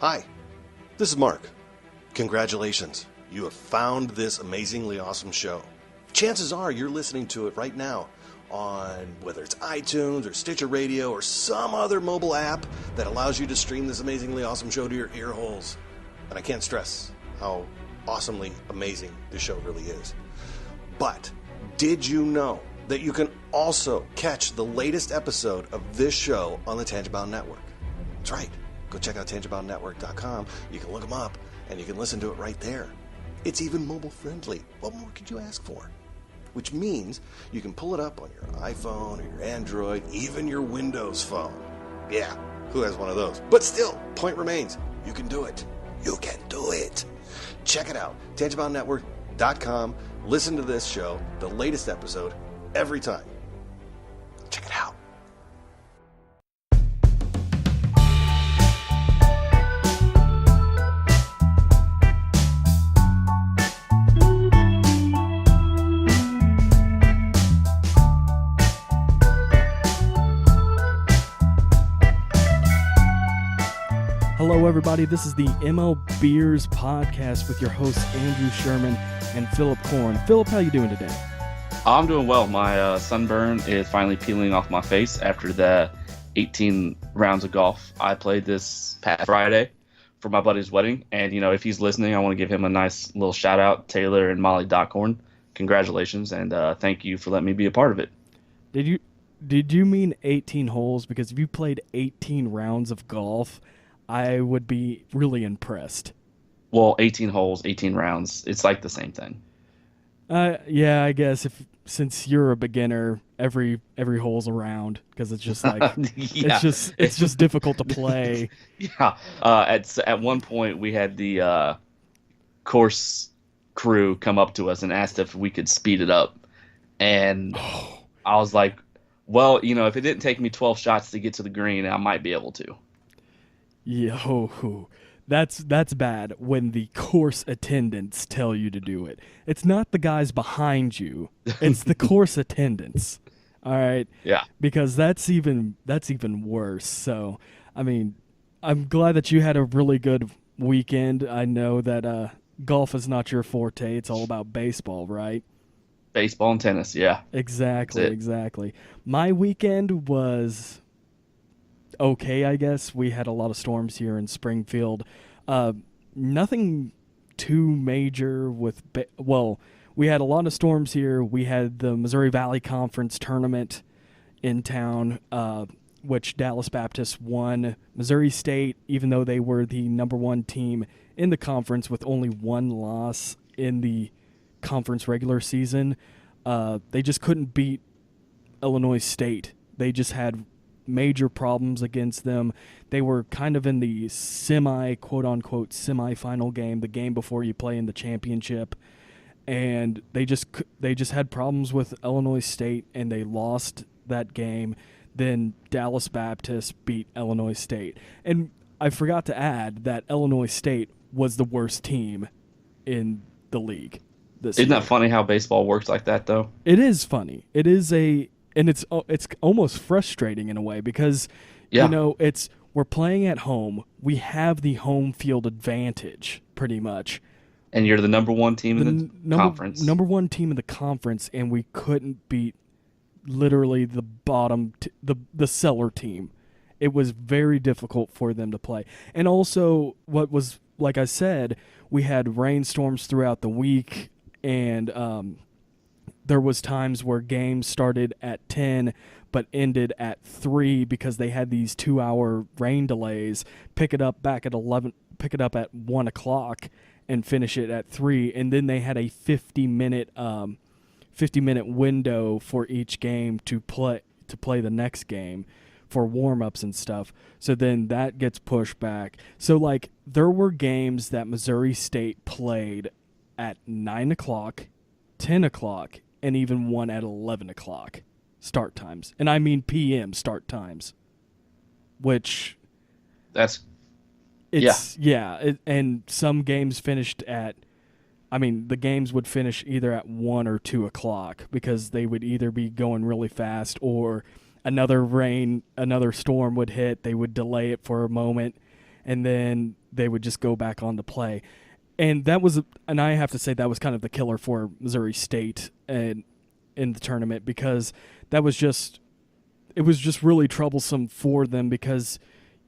Hi, this is Mark. Congratulations, you have found this amazingly awesome show. Chances are you're listening to it right now on whether it's iTunes or Stitcher Radio or some other mobile app that allows you to stream this amazingly awesome show to your ear holes. And I can't stress how awesomely amazing this show really is. But did you know that you can also catch the latest episode of this show on the Tangibound Network? That's right. Go check out tangiboundnetwork.com. You can look them up and you can listen to it right there. It's even mobile friendly. What more could you ask for? Which means you can pull it up on your iPhone or your Android, even your Windows phone. Yeah, who has one of those? But still, point remains, you can do it. You can do it. Check it out, tangiboundnetwork.com. Listen to this show, the latest episode, every time. Check it out. Hello, everybody. This is the MLBeers podcast with your hosts Andrew Sherman and Philip Korn. Philip, how you doing today? I'm doing well. My sunburn is finally peeling off my face after the 18 rounds of golf I played this past Friday for my buddy's wedding. And, you know, if he's listening, I want to give him a nice little shout out, Taylor and Molly Dockhorn. Congratulations, and thank you for letting me be a part of it. Did you mean 18 holes? Because if you played 18 rounds of golf, I would be really impressed. Well, 18 holes, 18 rounds. It's like the same thing. Yeah, I guess since you're a beginner, every hole's a round because it's just like yeah. it's just difficult to play. Yeah. At one point we had the course crew come up to us and asked if we could speed it up, and I was like, well, you know, if it didn't take me 12 shots to get to the green, I might be able to. Yo, that's bad when the course attendants tell you to do it. It's not the guys behind you. It's the course attendants. All right? Yeah. Because that's even worse. So, I mean, I'm glad that you had a really good weekend. I know that golf is not your forte. It's all about baseball, right? Baseball and tennis, yeah. Exactly. My weekend was okay, I guess. We had a lot of storms here in Springfield. Nothing too major with we had a lot of storms here. We had the Missouri Valley Conference tournament in town, which Dallas Baptist won. Missouri State, even though they were the number one team in the conference with only one loss in the conference regular season, they just couldn't beat Illinois State. They just had major problems against them. They were kind of in the quote-unquote semi-final game, the game before you play in the championship, and they just had problems with Illinois State, and they lost that game. Then Dallas Baptist beat Illinois State. And I forgot to add that Illinois State was the worst team in the league this year. Isn't that funny how baseball works like that, though? It is funny. It is and it's almost frustrating in a way because, you know, we're playing at home. We have the home field advantage pretty much. And you're the number one team in the conference. Number one team in the conference, and we couldn't beat literally the bottom, the cellar team. It was very difficult for them to play. And also, what was, like I said, we had rainstorms throughout the week, and there was times where games started at 10 but ended at 3 because they had these 2-hour rain delays. Pick it up back at 11, pick it up at 1 o'clock and finish it at 3, and then they had a 50-minute window for each game to play the next game for warm-ups and stuff. So then that gets pushed back. So like there were games that Missouri State played at 9 o'clock, 10 o'clock, and even one at 11 o'clock start times. And I mean PM start times, which and some games finished at, the games would finish either at 1 or 2 o'clock because they would either be going really fast or another storm would hit. They would delay it for a moment, and then they would just go back on to play. And and I have to say that was kind of the killer for Missouri State and in the tournament, because it was just really troublesome for them, because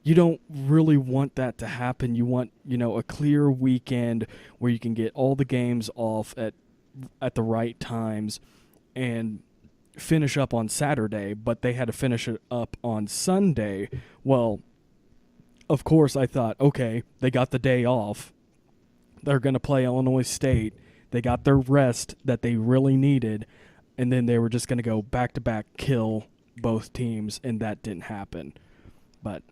you don't really want that to happen. You want, a clear weekend where you can get all the games off at the right times and finish up on Saturday, but they had to finish it up on Sunday. Well, of course I thought, okay, they got the day off. They're going to play Illinois State. They got their rest that they really needed, and then they were just going to go back-to-back kill both teams, and that didn't happen. But,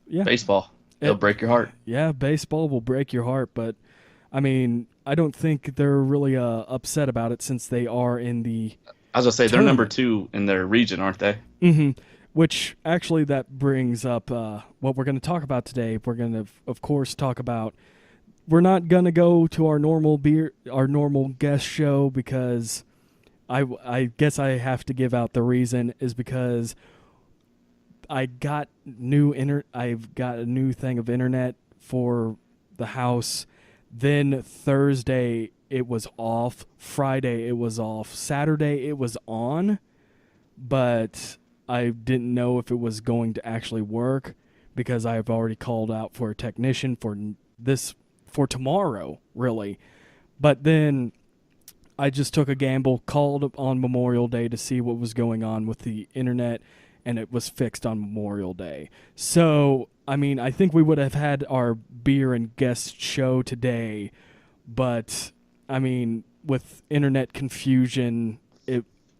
yeah. Baseball. It'll break your heart. Yeah, baseball will break your heart, but, I mean, I don't think they're really upset about it, since they are in the I was going to say, tournament. they're number 2 in their region, aren't they? Mm-hmm. Which, actually, that brings up what we're going to talk about today. We're going to, of course, talk about... We're not going to go to our normal guest show, because I guess I have to give out the reason is because I've got a new thing of internet for the house. Then Thursday it was off, Friday it was off, Saturday it was on, but I didn't know if it was going to actually work, because I've already called out for a technician for tomorrow, really. But then I just took a gamble, called on Memorial Day to see what was going on with the internet, and it was fixed on Memorial Day. So, I mean, I think we would have had our beer and guest show today, but, I mean, with internet confusion,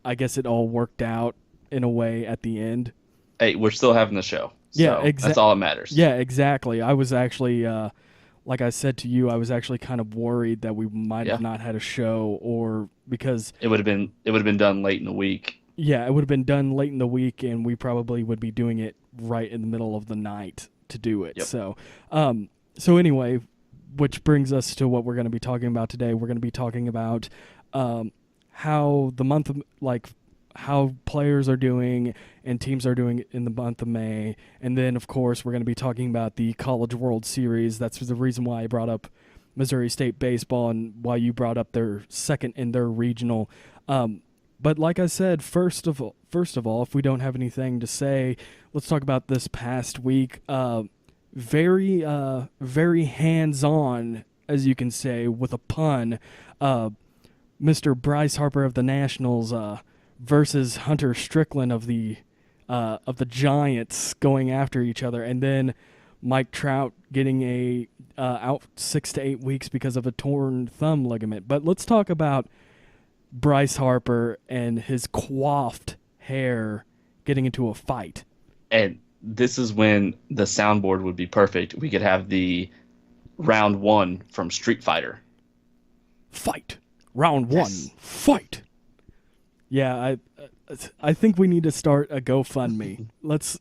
I guess it all worked out in a way at the end. Hey, we're still having the show. So Yeah, that's all that matters. Yeah, exactly. I was actually... like I said to you, I was actually kind of worried that we might have not had a show, or because it would have been done late in the week. Yeah, it would have been done late in the week, and we probably would be doing it right in the middle of the night to do it. Yep. So anyway, which brings us to what we're going to be talking about today. We're going to be talking about how the month of, how players are doing and teams are doing in the month of May. And then, of course, we're going to be talking about the College World Series. That's the reason why I brought up Missouri State baseball and why you brought up their second in their regional. But like I said, first of all, if we don't have anything to say, let's talk about this past week. Very hands-on, as you can say, with a pun. Mr. Bryce Harper of the Nationals versus Hunter Strickland of the Giants going after each other, and then Mike Trout getting out 6 to 8 weeks because of a torn thumb ligament. But let's talk about Bryce Harper and his coiffed hair getting into a fight. And this is when the soundboard would be perfect. We could have the round 1 from Street Fighter. Fight. Round 1. Fight. Yeah, I think we need to start a GoFundMe. That's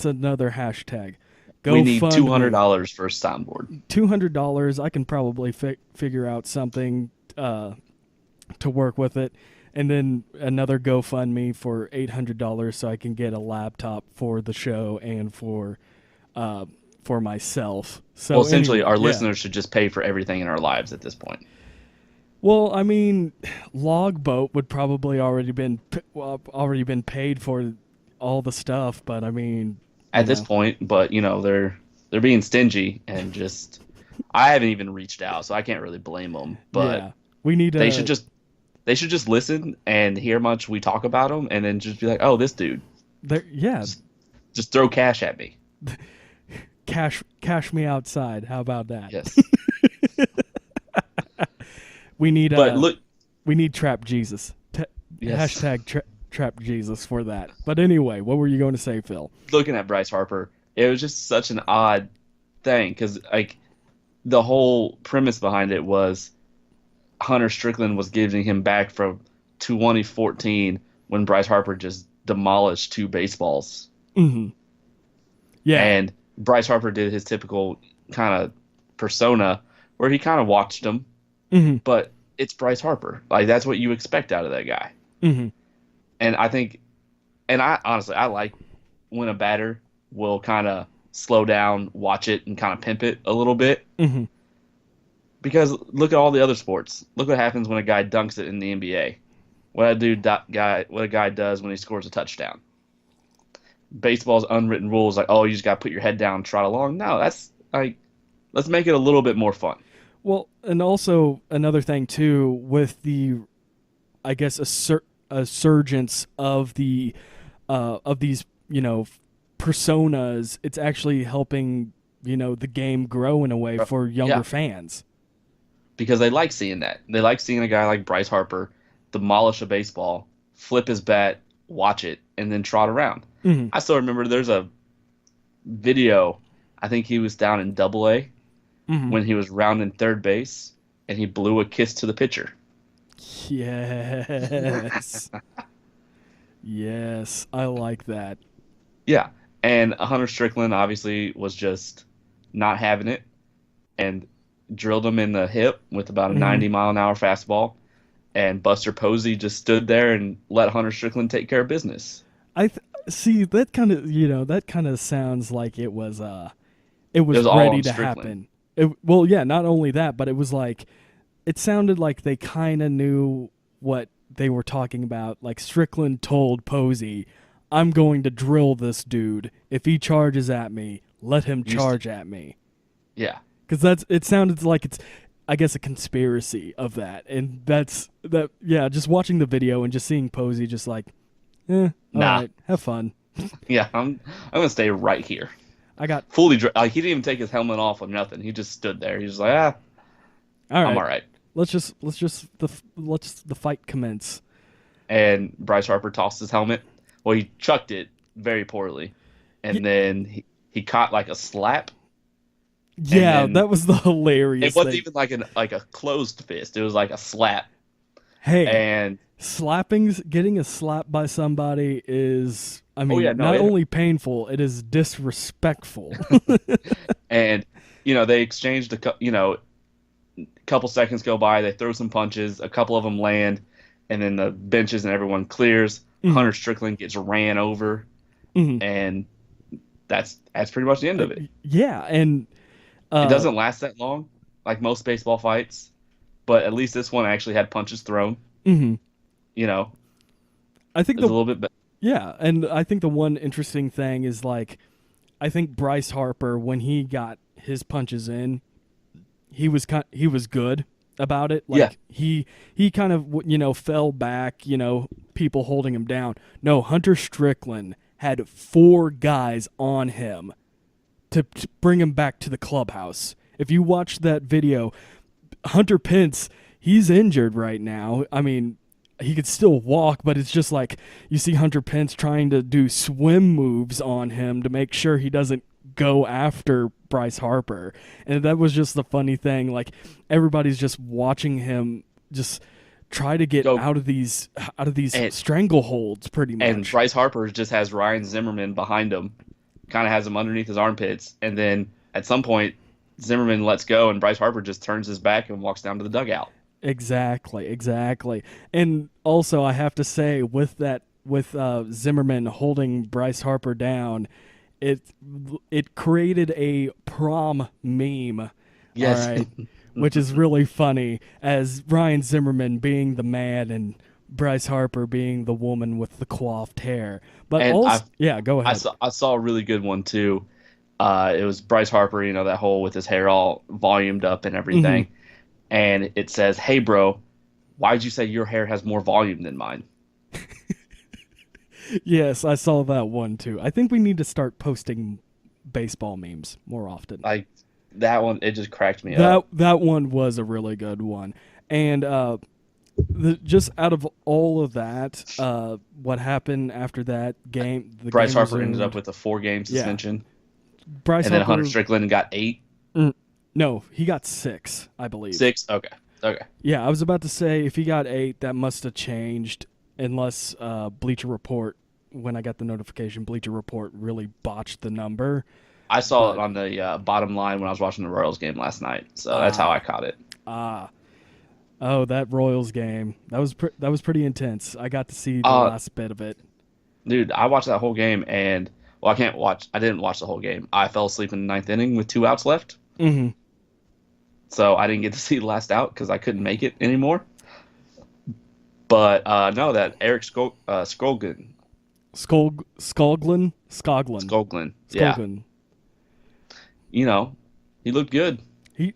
another hashtag. We need $200 for a soundboard. $200. I can probably figure out something to work with it, and then another GoFundMe for $800 so I can get a laptop for the show and for myself. So well, essentially, our listeners should just pay for everything in our lives at this point. Well, I mean, Logboat would probably already been paid for all the stuff, but I mean, at this point, but they're being stingy and just I haven't even reached out, so I can't really blame them. But we need they should just listen and hear much we talk about them, and then just be like, oh, this dude. Just throw cash at me. Cash me outside. How about that? Yes. We need we need Trap Jesus. Yes. Hashtag Trap Jesus for that. But anyway, what were you going to say, Phil? Looking at Bryce Harper, it was just such an odd thing because the whole premise behind it was Hunter Strickland was giving him back from 2014 when Bryce Harper just demolished 2 baseballs. Mm-hmm. Yeah. And Bryce Harper did his typical kind of persona where he kind of watched him. Mm-hmm. But it's Bryce Harper. That's what you expect out of that guy. Mm-hmm. And I think, I honestly like when a batter will kind of slow down, watch it, and kind of pimp it a little bit. Mm-hmm. Because look at all the other sports. Look what happens when a guy dunks it in the NBA. What a guy does when he scores a touchdown. Baseball's unwritten rules like, oh, you just got to put your head down and trot along. No, that's like, let's make it a little bit more fun. Well, and also another thing too with the, I guess, a surgence of these, personas. It's actually helping, the game grow in a way for younger fans. Because they like seeing that. They like seeing a guy like Bryce Harper demolish a baseball, flip his bat, watch it, and then trot around. Mm-hmm. I still remember there's a video. I think he was down in Double-A when he was rounding third base, and he blew a kiss to the pitcher. Yes. Yes, I like that. Yeah, and Hunter Strickland obviously was just not having it, and drilled him in the hip with about a 90-mile-an-hour fastball, and Buster Posey just stood there and let Hunter Strickland take care of business. See that kind of sounds like it was ready to happen. Not only that, but it was like it sounded like they kind of knew what they were talking about. Like Strickland told Posey, "I'm going to drill this dude. If he charges at me, let him charge at me." Yeah. Because it sounded like it's, I guess, a conspiracy of that. And just watching the video and just seeing Posey just like, all right, have fun. Yeah, I'm going to stay right here. I got fully he didn't even take his helmet off or nothing. He just stood there. He was like, all right. I'm all right. Let's the fight commence. And Bryce Harper tossed his helmet. Well, he chucked it very poorly. And then he caught like a slap. Yeah, that was the hilarious It wasn't thing. even like a closed fist. It was like a slap. Hey, and getting a slap by somebody is, not only painful, it is disrespectful. And, they exchanged couple seconds go by. They throw some punches. A couple of them land. And then the benches and everyone clears. Mm-hmm. Hunter Strickland gets ran over. Mm-hmm. And that's pretty much the end of it. Yeah, and it doesn't last that long, like most baseball fights, but at least this one actually had punches thrown. Mm-hmm. I think a little bit better. Yeah, and I think the one interesting thing is like, I think Bryce Harper, when he got his punches in, he was good about it. Like he kind of fell back, people holding him down. No, Hunter Strickland had 4 guys on him to bring him back to the clubhouse. If you watch that video, Hunter Pence, he's injured right now. I mean, he could still walk, but it's just like you see Hunter Pence trying to do swim moves on him to make sure he doesn't go after Bryce Harper. And that was just the funny thing. Like, everybody's just watching him just try to get out of these strangleholds pretty much. And Bryce Harper just has Ryan Zimmerman behind him, kind of has him underneath his armpits, and then at some point Zimmerman lets go and Bryce Harper just turns his back and walks down to the dugout. Exactly. And also I have to say with Zimmerman holding Bryce Harper down, it created a prom meme. Yes. All right, which is really funny, as Ryan Zimmerman being the man and Bryce Harper being the woman with the coiffed hair. But go ahead. I saw a really good one too. It was Bryce Harper, that whole with his hair all volumed up and everything. Mm-hmm. And it says, "Hey bro, why'd you say your hair has more volume than mine?" Yes, I saw that one too. I think we need to start posting baseball memes more often. Like that one, it just cracked me up. That one was a really good one. And just out of all of that, what happened after that game? Bryce Harper ended up with a 4-game suspension. Yeah. Then Hunter Strickland got 8. No, he got 6, I believe. 6? Okay. Yeah, I was about to say if he got 8, that must have changed, unless Bleacher Report, when I got the notification, Bleacher Report really botched the number. I saw it on the bottom line when I was watching the Royals game last night, so that's how I caught it. Oh, that Royals game. That was pretty intense. I got to see the last bit of it. Dude, I watched that whole game, and Well, I didn't watch the whole game. I fell asleep in the ninth inning with 2 outs left. Mm-hmm. So I didn't get to see the last out because I couldn't make it anymore. But no, that Eric Skoglund. Skoglund? Skoglund. Yeah. You know, he looked good. He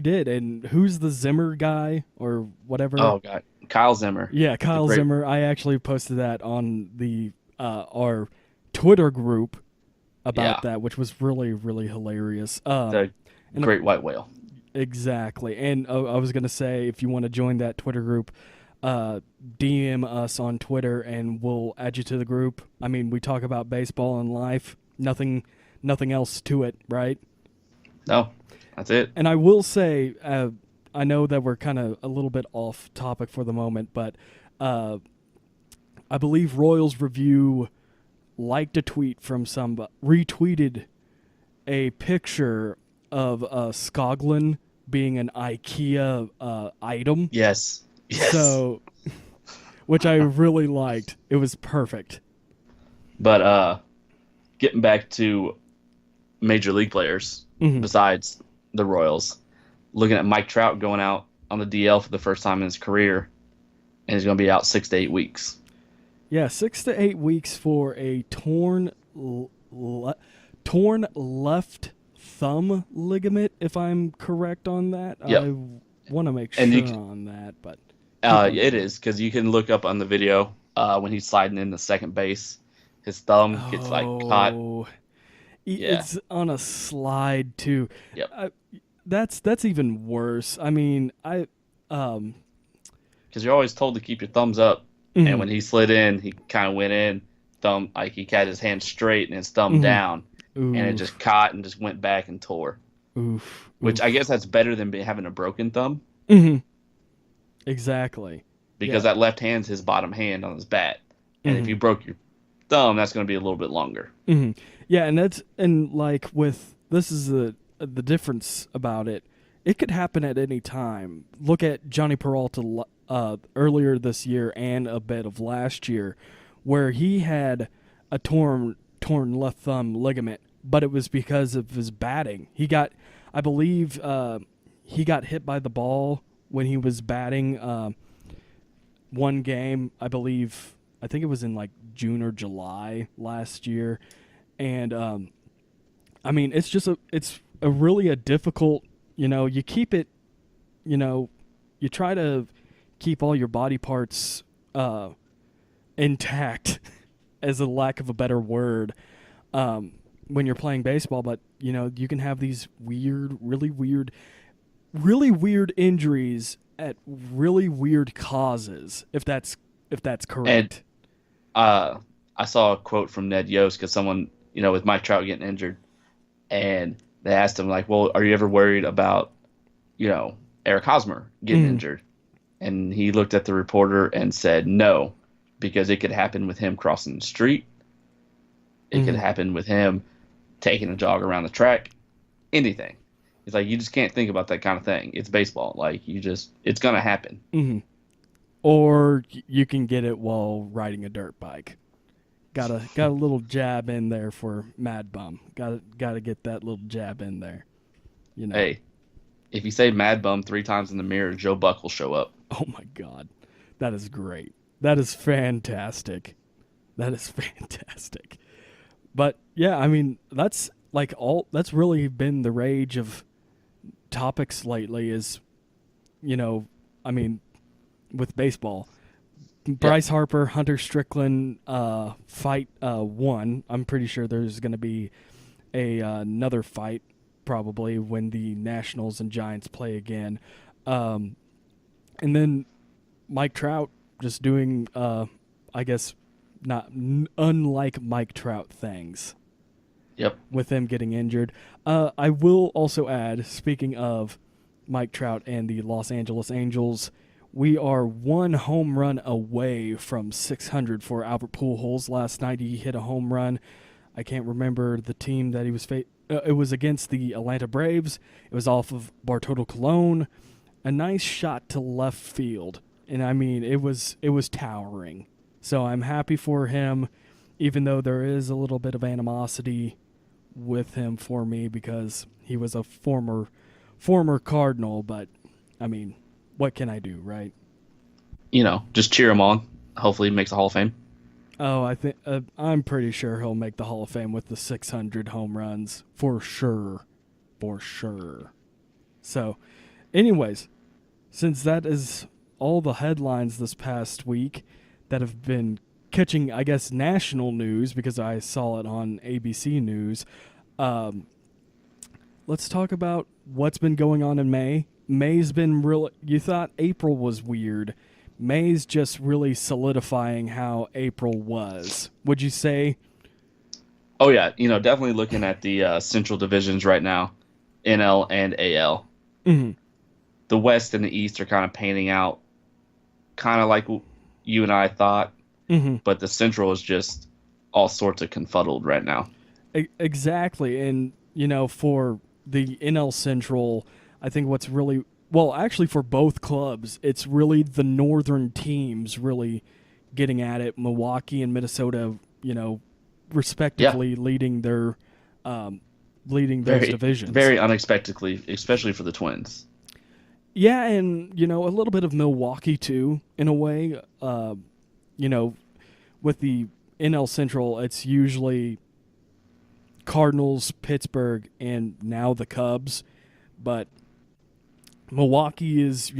did. And who's the Zimmer guy or whatever? Oh, God. Kyle Zimmer. Yeah, Kyle Zimmer. I actually posted that on the our Twitter group about that, which was really, really hilarious. The great white whale. Exactly. And I was going to say, if you want to join that Twitter group, DM us on Twitter and we'll add you to the group. I mean, we talk about baseball and life. Nothing else to it, right? No, that's it. And I will say, I know that we're kind of a little bit off topic for the moment, but I believe Royals Review liked a tweet from retweeted a picture of Skoglund being an IKEA item. Yes. So, which I really liked. It was perfect. But getting back to major league players besides the Royals, looking at Mike Trout going out on the DL for the first time in his career, and he's going to be out 6 to 8 weeks. Yeah, 6 to 8 weeks for a torn left thumb ligament, if I'm correct on that. Yep. I want to make sure on that, but it is, because you can look up on the video when he's sliding into second base, his thumb gets caught. It's on a slide too. Yep. That's even worse. I mean, because you're always told to keep your thumbs up, and when he slid in, he kind of went in, he had his hand straight and his thumb down, and it just caught and just went back and tore. Which I guess that's better than having a broken thumb. Exactly. Because that left hand's his bottom hand on his bat, and if you broke your thumb, that's going to be a little bit longer. Yeah, and like with this is the difference about it. It could happen at any time. Look at Johnny Peralta earlier this year and a bit of last year, where he had a torn left thumb ligament, but it was because of his batting. I believe he got hit by the ball when he was batting one game. I think it was in like June or July last year, and I mean it's a really difficult. You keep it. You try to keep all your body parts intact, as a lack of a better word, when you're playing baseball. But you can have these really weird injuries at really weird causes. If that's correct. And I saw a quote from Ned Yost, because someone with Mike Trout getting injured, and they asked him like, "Well, are you ever worried about Eric Hosmer getting injured?" And he looked at the reporter and said, "No, because it could happen with him crossing the street. It could happen with him taking a jog around the track. Anything." He's like, you just can't think about that kind of thing. It's baseball. Like, it's going to happen. Or you can get it while riding a dirt bike. Got a little jab in there for Mad Bum. Got to get that little jab in there. Hey, if you say Mad Bum 3 times in the mirror, Joe Buck will show up. Oh my God, that is great. That is fantastic. But yeah, I mean that's really been the rage of topics lately. Is I mean, with baseball. Bryce Harper, Hunter Strickland fight one. I'm pretty sure there's going to be another fight probably when the Nationals and Giants play again. And then Mike Trout just doing, I guess, not unlike Mike Trout things. Yep. With him getting injured. I will also add, speaking of Mike Trout and the Los Angeles Angels, we are one home run away from 600 for Albert Pujols. Last night he hit a home run. I can't remember the team that he was it was against the Atlanta Braves. It was off of Bartolo Colon. A nice shot to left field. And I mean, it was towering. So I'm happy for him. even though there is a little bit of animosity with him for me because he was a former Cardinal, but I mean, what can I do, right? Just cheer him on. Hopefully he makes the Hall of Fame. Oh, I think I'm pretty sure he'll make the Hall of Fame with the 600 home runs for sure. So, anyways, since that is all the headlines this past week that have been catching, I guess, national news because I saw it on ABC News, let's talk about what's been going on in May. May's been real. You thought April was weird. May's just really solidifying how April was. Would you say? Oh yeah, definitely looking at the Central divisions right now, NL and AL. Mm-hmm. The West and the East are kind of panning out, kind of like you and I thought, but the Central is just all sorts of confuddled right now. Exactly, and for the NL Central, I think what's really well, actually, for both clubs, it's really the northern teams really getting at it. Milwaukee and Minnesota, respectively, leading their those divisions. Very unexpectedly, especially for the Twins. Yeah, and a little bit of Milwaukee too, in a way. With the NL Central, it's usually Cardinals, Pittsburgh, and now the Cubs, but Milwaukee is,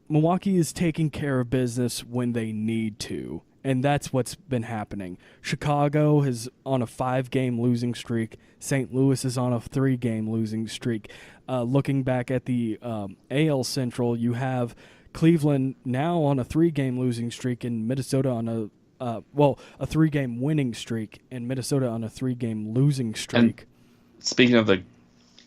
Milwaukee is taking care of business when they need to, and that's what's been happening. Chicago is on a 5-game losing streak. St. Louis is on a 3-game losing streak. Looking back at the AL Central, you have Cleveland now on a 3-game losing streak, and Minnesota on a 3-game winning streak, and Minnesota on a 3-game losing streak. And speaking of the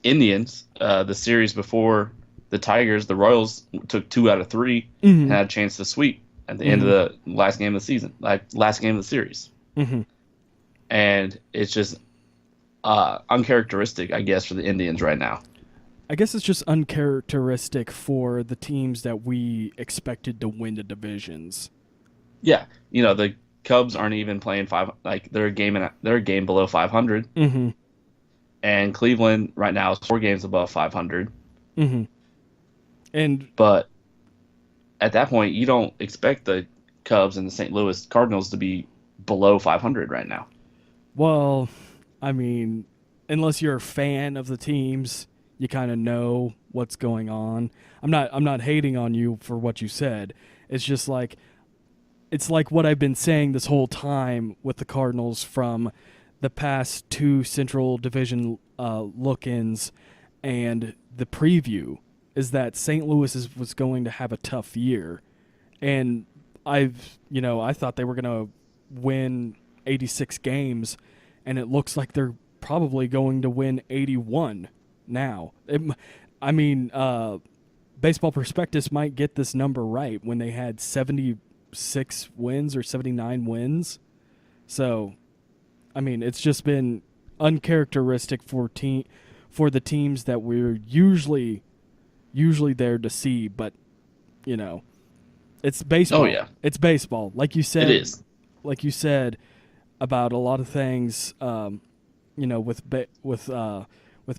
Indians, the series before the Tigers, the Royals took 2 out of 3 and had a chance to sweep at the end of the last game of the season, last game of the series. And it's just uncharacteristic, I guess, for the Indians right now. I guess it's just uncharacteristic for the teams that we expected to win the divisions. Yeah, the Cubs aren't even playing they're a game below 500. And Cleveland right now is 4 games above 500. But at that point, you don't expect the Cubs and the St. Louis Cardinals to be below 500 right now. Well, I mean, unless you're a fan of the teams, you kind of know what's going on. I'm not hating on you for what you said. It's just it's like what I've been saying this whole time with the Cardinals from the past 2 Central Division look-ins and the preview is that St. Louis was going to have a tough year. And I thought they were going to win 86 games, and it looks like they're probably going to win 81 now. Baseball Prospectus might get this number right when they had 76 wins or 79 wins. So, it's just been uncharacteristic for the teams that we're usually there to see, but it's baseball. Oh yeah, it's baseball. Like you said, it is. Like you said about a lot of things, with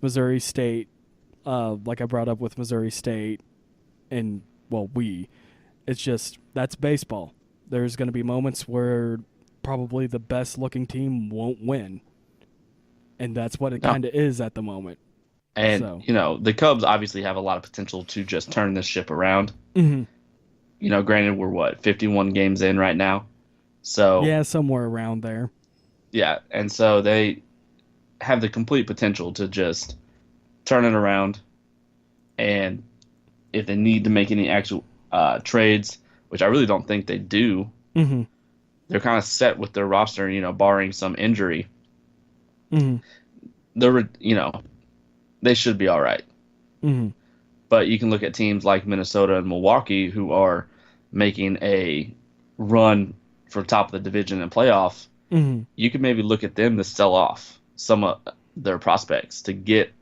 Missouri State, like I brought up with Missouri State, and it's just that's baseball. There's going to be moments where probably the best looking team won't win. And that's what it kind of is at the moment. And, the Cubs obviously have a lot of potential to just turn this ship around. Granted, we're 51 games in right now. So yeah, somewhere around there. Yeah, and so they have the complete potential to just turn it around. And if they need to make any actual trades, which I really don't think they do, they're kind of set with their roster, barring some injury. They should be all right. But you can look at teams like Minnesota and Milwaukee who are making a run for top of the division and playoff. You could maybe look at them to sell off some of their prospects to get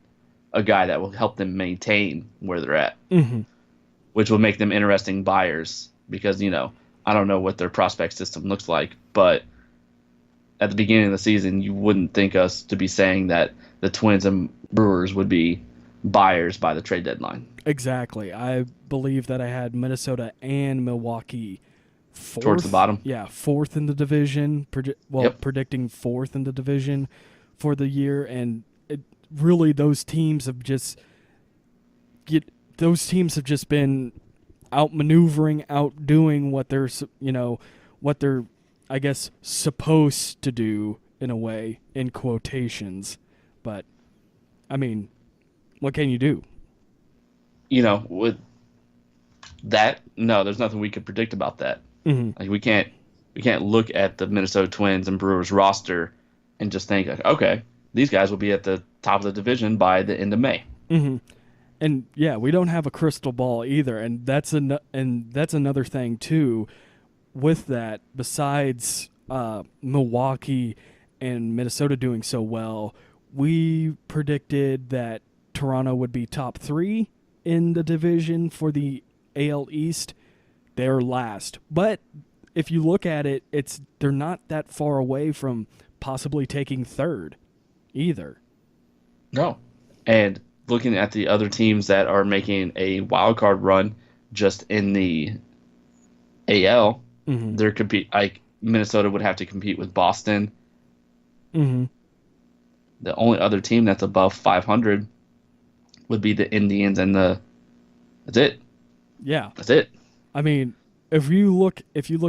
a guy that will help them maintain where they're at, which will make them interesting buyers because, I don't know what their prospect system looks like, but at the beginning of the season, you wouldn't think us to be saying that the Twins and Brewers would be buyers by the trade deadline. Exactly. I believe that I had Minnesota and Milwaukee fourth. Towards the bottom? Yeah, fourth in the division. Predicting fourth in the division for the year. And really, those teams have just been outmaneuvering, outdoing what they're, I guess, supposed to do in a way, in quotations. But, I mean, what can you do? With that, no, there's nothing we could predict about that. Mm-hmm. Like we can't look at the Minnesota Twins and Brewers roster and just think, like, okay, these guys will be at the top of the division by the end of May. Mm-hmm. And yeah, we don't have a crystal ball either, and that's another thing too. With that, besides Milwaukee and Minnesota doing so well, we predicted that Toronto would be top 3 in the division for the AL East. They're last, but if you look at it, they're not that far away from possibly taking third either. No, and looking at the other teams that are making a wild card run just in the AL, mm-hmm. they're Minnesota would have to compete with Boston. Mm-hmm. The only other team that's above 500 would be the Indians, and that's it. Yeah, that's it. I mean, if you look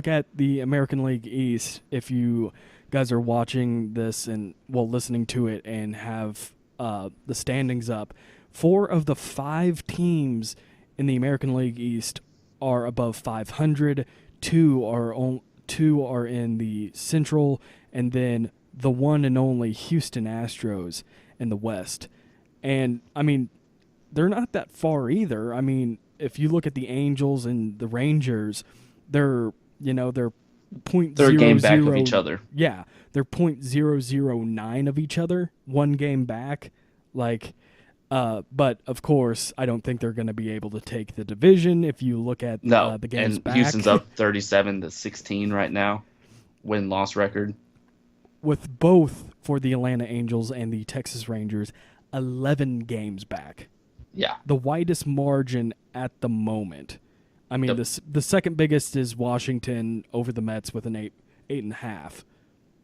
at the American League East, if you guys are watching this and listening to it and have the standings up, 4 of the 5 teams in the American League East are above 500. 2 are in the Central, and then the one and only Houston Astros in the West. And I mean, they're not that far either. I mean, if you look at the Angels and the Rangers, they're .000. They're a game back of each other. Yeah, they're .009 of each other, 1 game back. But of course, I don't think they're going to be able to take the division. If you look at the games and back, Houston's up 37-16 right now, win-loss record. With both for the Atlanta Angels and the Texas Rangers, 11 games back. Yeah, the widest margin at the moment. I mean, the second biggest is Washington over the Mets with an 8.5.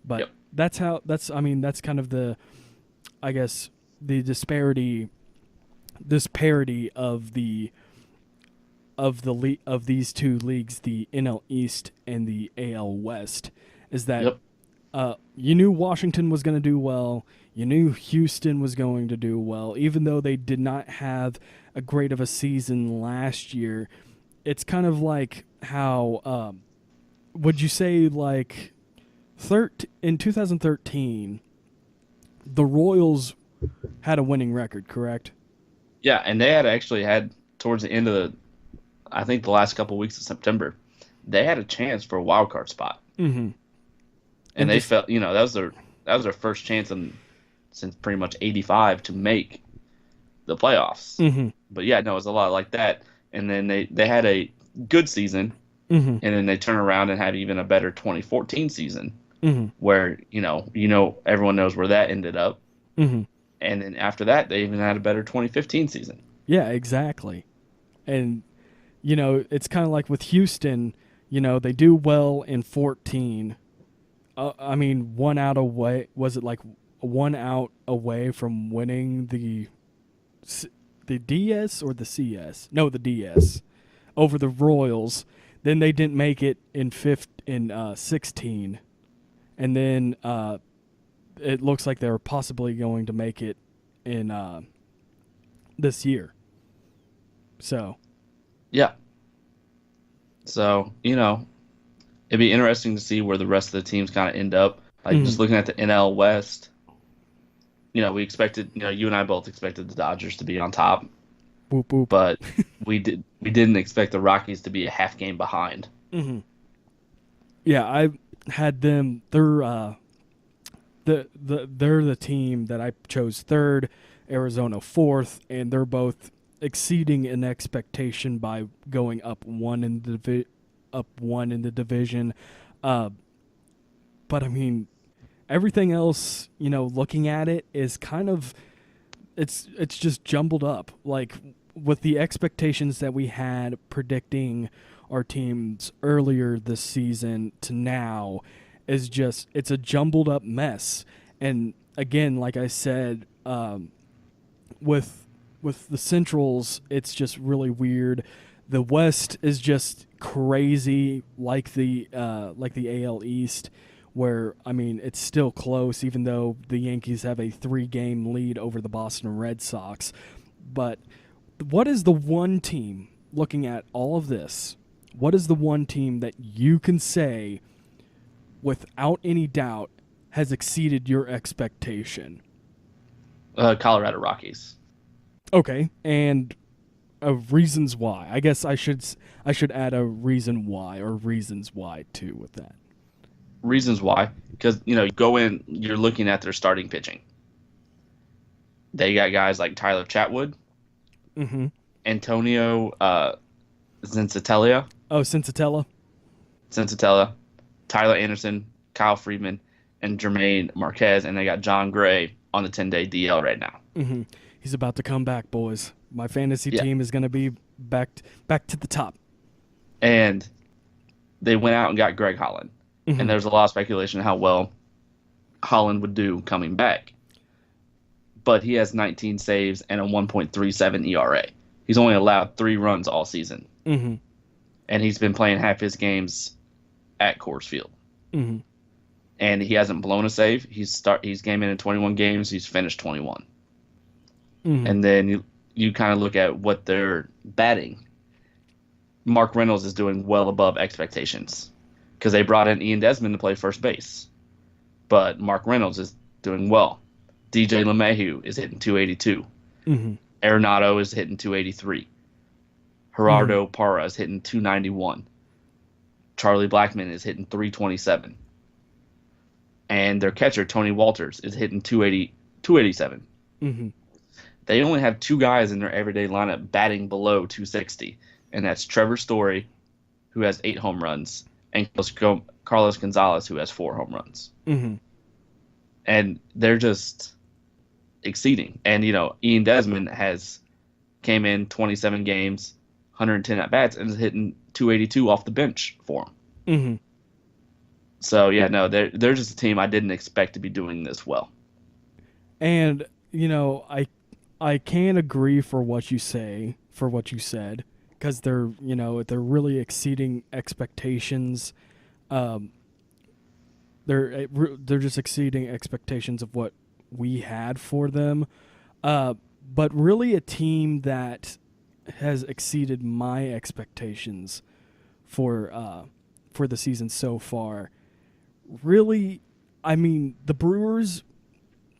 But that's kind of the, I guess, the disparity of these two leagues, the NL East and the AL West, is that you knew Washington was going to do well. You knew Houston was going to do well, even though they did not have a great of a season last year. It's kind of like how, would you say, like, in 2013, the Royals had a winning record, correct? Yeah, and they had actually had, towards the end of I think the last couple of weeks of September, they had a chance for a wild card spot. Mm-hmm. And they felt, that was their first chance since pretty much '85 to make the playoffs. Mm-hmm. But yeah, no, it was a lot like that. And then they had a good season, mm-hmm. and then they turn around and have even a better 2014 season, mm-hmm. where everyone knows where that ended up. Mm-hmm. And then after that, they even had a better 2015 season. Yeah, exactly. And it's kind of like with Houston. They do well in 14. I mean, 1 out away. Was it like 1 out away from winning the DS or the CS? No, the DS over the Royals. Then they didn't make it in 16, and then it looks like they're possibly going to make it in this year. So, yeah. So it'd be interesting to see where the rest of the teams kind of end up. Like just looking at the NL West. We expected, you and I both expected the Dodgers to be on top. Boop, boop. But we didn't expect the Rockies to be a half game behind. Mm-hmm. Yeah, I had them. They're the team that I chose third, Arizona fourth, and they're both exceeding an expectation by going up one in the up one in the division. But I mean, everything else, looking at it is kind of, it's just jumbled up. Like with the expectations that we had predicting our teams earlier this season to now is just, it's a jumbled up mess. And again, like I said, with the Centrals, it's just really weird. The West is just crazy, like the AL East, where I mean it's still close, even though the Yankees have a 3-game lead over the Boston Red Sox. But what is the one team, looking at all of this, what is the one team that you can say without any doubt has exceeded your expectation? Colorado Rockies. Okay, and reasons why. I guess I should add a reason why, or reasons why too with that. Reasons why, because you go in, you're looking at their starting pitching. They got guys like Tyler Chatwood, Antonio Senzatella. Oh, Senzatella, Tyler Anderson, Kyle Freeman, and Jermaine Marquez, and they got John Gray on the 10-day DL right now. Mm-hmm. He's about to come back, boys. My fantasy team is going to be back to the top. And they went out and got Greg Holland. Mm-hmm. And there's a lot of speculation how well Holland would do coming back. But he has 19 saves and a 1.37 ERA. He's only allowed 3 runs all season. Mm-hmm. And he's been playing half his games at Coors Field. Mm-hmm. And he hasn't blown a save. He's came in 21 games. He's finished 21. Mm-hmm. And then you kind of look at what they're batting. Mark Reynolds is doing well above expectations because they brought in Ian Desmond to play first base. But Mark Reynolds is doing well. DJ LeMahieu is hitting 282. Mm-hmm. Arenado is hitting 283. Gerardo Parra is hitting 291. Charlie Blackmon is hitting 327. And their catcher, Tony Walters, is hitting 287. Mm-hmm. They only have 2 guys in their everyday lineup batting below 260, and that's Trevor Story, who has 8 home runs, and Carlos Gonzalez, who has 4 home runs. Mm-hmm. And they're just exceeding. And, Ian Desmond came in 27 games, 110 at-bats, and is hitting 282 off the bench for him. Mm-hmm. So, they're just a team I didn't expect to be doing this well. And, I can agree for what you said, because they're really exceeding expectations. They're just exceeding expectations of what we had for them. But really a team that has exceeded my expectations for the season so far. Really, I mean, the Brewers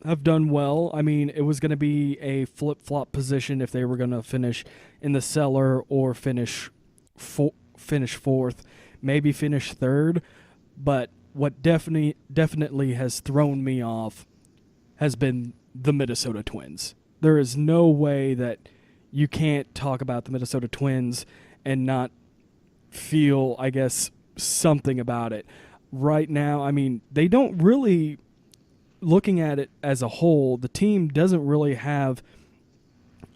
have done well. I mean, it was going to be a flip-flop position if they were going to finish in the cellar or finish fourth, maybe finish third. But what definitely has thrown me off has been the Minnesota Twins. There is no way that you can't talk about the Minnesota Twins and not feel, I guess, something about it. Right now, I mean, they don't really, looking at it as a whole, the team doesn't really have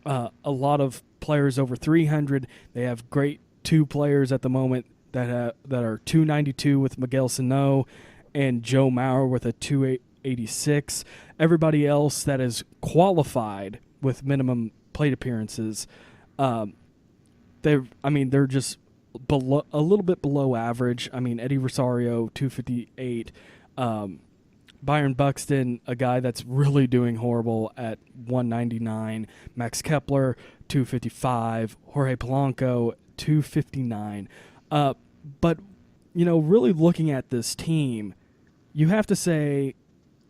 a lot of players over 300. They have great 2 players at the moment that are 292 with Miguel Sano and Joe Mauer with a 286. Everybody else that is qualified with minimum plate appearances, they're just below, a little bit below average. I mean, Eddie Rosario 258. Byron Buxton, a guy that's really doing horrible at 199. Max Kepler, 255. Jorge Polanco, 259. But, really looking at this team, you have to say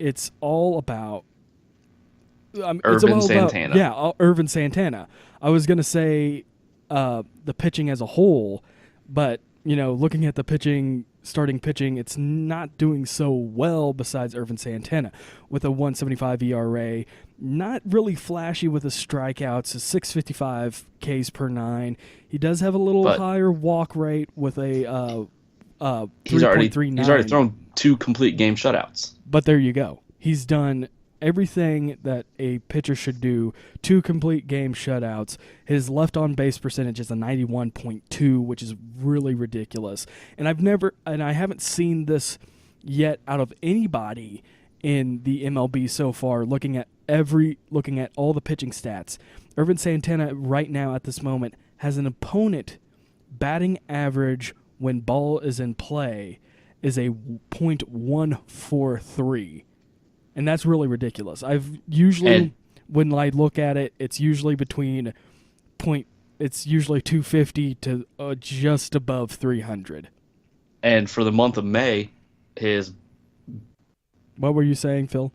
it's all about Irvin Santana. Irvin Santana. I was going to say the pitching as a whole, but looking at the starting pitching, it's not doing so well besides Irvin Santana with a 1.75 ERA. Not really flashy with his strikeouts, a 6.55 Ks per 9. He does have a little higher walk rate with a 3.39. He's already thrown 2 complete game shutouts. But there you go. He's done everything that a pitcher should do, 2 complete game shutouts. His left on base percentage is a 91.2, which is really ridiculous. And I haven't seen this yet out of anybody in the MLB so far, looking at all the pitching stats. Irvin Santana right now at this moment has an opponent batting average when ball is in play is a .143. And that's really ridiculous. When I look at it, it's usually between it's usually 250 to just above 300. And for the month of May, what were you saying, Phil?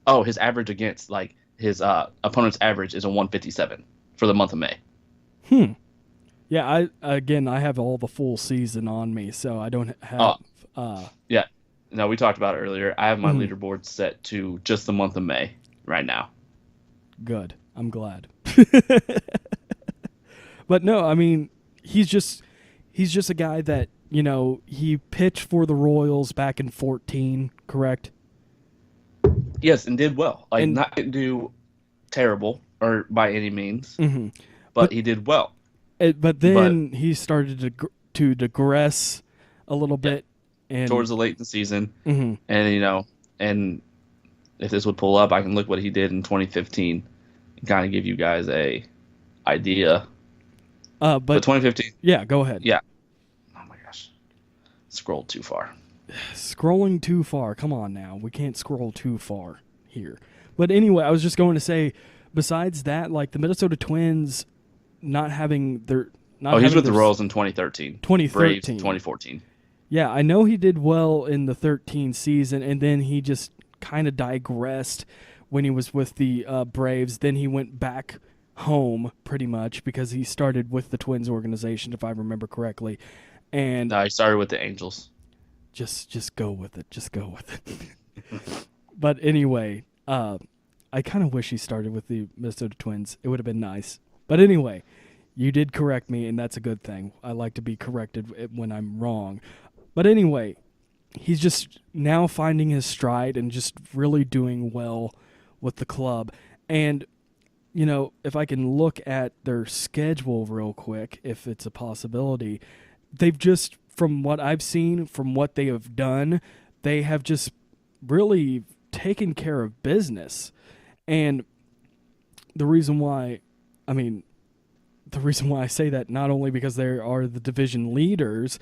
Oh, his average against his opponent's average is a 157 for the month of May. Yeah, I have all the full season on me, so I don't have. Yeah. No, we talked about it earlier. I have my leaderboard set to just the month of May right now. Good. I'm glad. But no, I mean, he's just a guy that, he pitched for the Royals back in 2014, correct? Yes, and did well. Not to do terrible or by any means, but he did well. But then he started to digress a little bit. And towards the late in the season, and and if this would pull up, I can look what he did in 2015 and kind of give you guys a idea. But 2015, yeah, go ahead. Yeah. Oh my gosh, scrolled too far. Scrolling too far. Come on now, we can't scroll too far here. But anyway, I was just going to say, besides that, the Minnesota Twins not having their he's with the Royals in 2013. 2013. Braves in 2014. Yeah, I know he did well in the 13 season, and then he just kind of digressed when he was with the Braves. Then he went back home pretty much because he started with the Twins organization, if I remember correctly. And no, he started with the Angels. Just go with it. Just go with it. But anyway, I kind of wish he started with the Minnesota Twins. It would have been nice. But anyway, you did correct me, and that's a good thing. I like to be corrected when I'm wrong. But anyway, he's just now finding his stride and just really doing well with the club. And, if I can look at their schedule real quick, if it's a possibility, they've just, from what I've seen, from what they have done, they have just really taken care of business. And the reason why I say that, not only because they are the division leaders,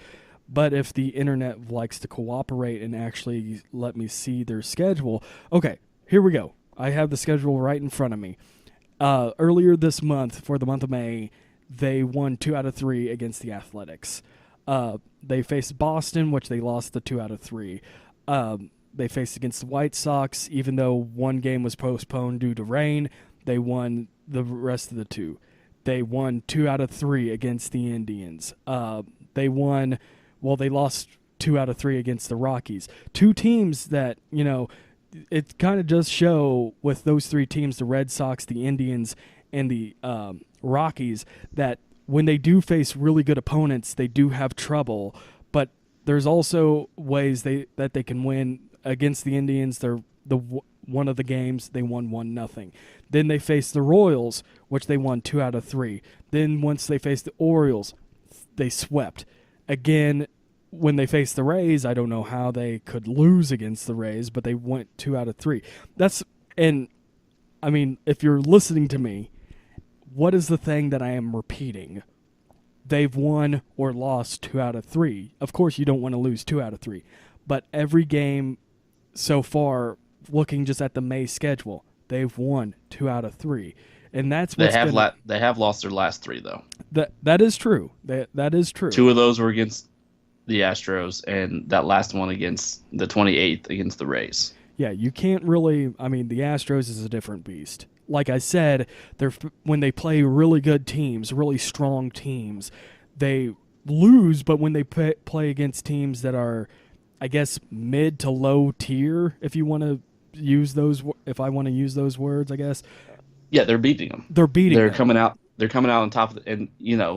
but if the internet likes to cooperate and actually let me see their schedule. Okay, here we go. I have the schedule right in front of me. Earlier this month, for the month of May, they won 2 out of 3 against the Athletics. They faced Boston, which they lost the 2 out of 3. They faced against the White Sox, even though one game was postponed due to rain. They won the rest of the 2. They won 2 out of 3 against the Indians. They lost 2 out of 3 against the Rockies. 2 teams that, it kind of does show with those 3 teams, the Red Sox, the Indians, and the Rockies, that when they do face really good opponents, they do have trouble. But there's also ways that they can win. Against the Indians, one of the games, they won 1-0. Then they faced the Royals, which they won 2 out of 3. Then once they faced the Orioles, they swept. Again, when they faced the Rays, I don't know how they could lose against the Rays, but they went 2 out of 3. If you're listening to me, what is the thing that I am repeating? They've won or lost 2 out of 3. Of course, you don't want to lose 2 out of 3. But every game so far, looking just at the May schedule, they've won 2 out of 3. And that's what's they have lost their last 3, though. That is true. That is true. 2 of those were against the Astros, and that last one against the 28th against the Rays. Yeah, you can't really. The Astros is a different beast. Like I said, when they play really good teams, really strong teams, they lose, but when they play against teams that are, I guess, mid to low tier, if you want to use those, if I want to use those words, I guess. Yeah, they're beating them. They're coming out. They're coming out on top of and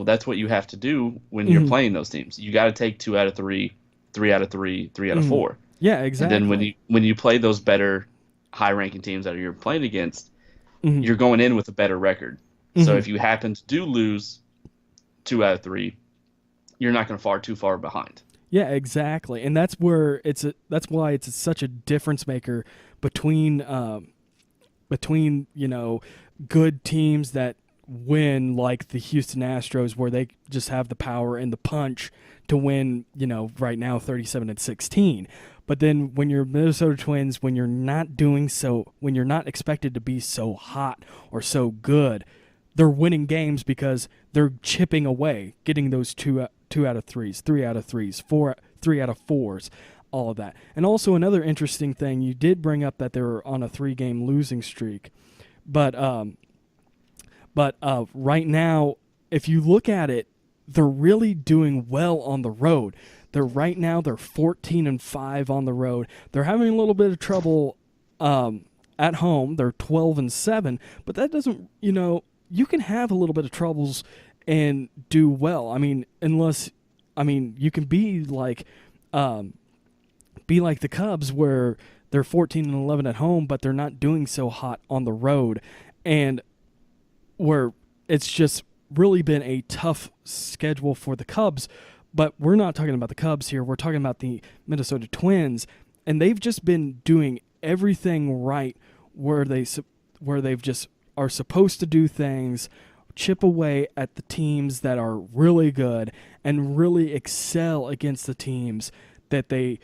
that's what you have to do when you're playing those teams. You got to take 2 out of 3, 3 out of 3, 3 out of 4. Yeah, exactly. And then when you play those better high-ranking teams that you're playing against, you're going in with a better record. So if you happen to lose 2 out of 3, you're not going to fall too far behind. Yeah, exactly, and that's why it's such a difference maker between good teams that win, like the Houston Astros, where they just have the power and the punch to win. Right now 37-16. But then when you're Minnesota Twins, when you're not expected to be so hot or so good, they're winning games because they're chipping away, getting those 2 out of 3s, 3 out of 3s, 3 out of 4s, all of that. And also another interesting thing, you did bring up that they were on a 3-game losing streak, but right now, if you look at it, they're really doing well on the road. They're 14-5 on the road. They're having a little bit of trouble at home. They're 12-7, but that doesn't, you can have a little bit of troubles and do well. I mean, you can be like the Cubs, where they're 14-11 at home, but they're not doing so hot on the road, and where it's just really been a tough schedule for the Cubs. But we're not talking about the Cubs here. We're talking about the Minnesota Twins, and they've just been doing everything right where they've just are supposed to do things, chip away at the teams that are really good and really excel against the teams that they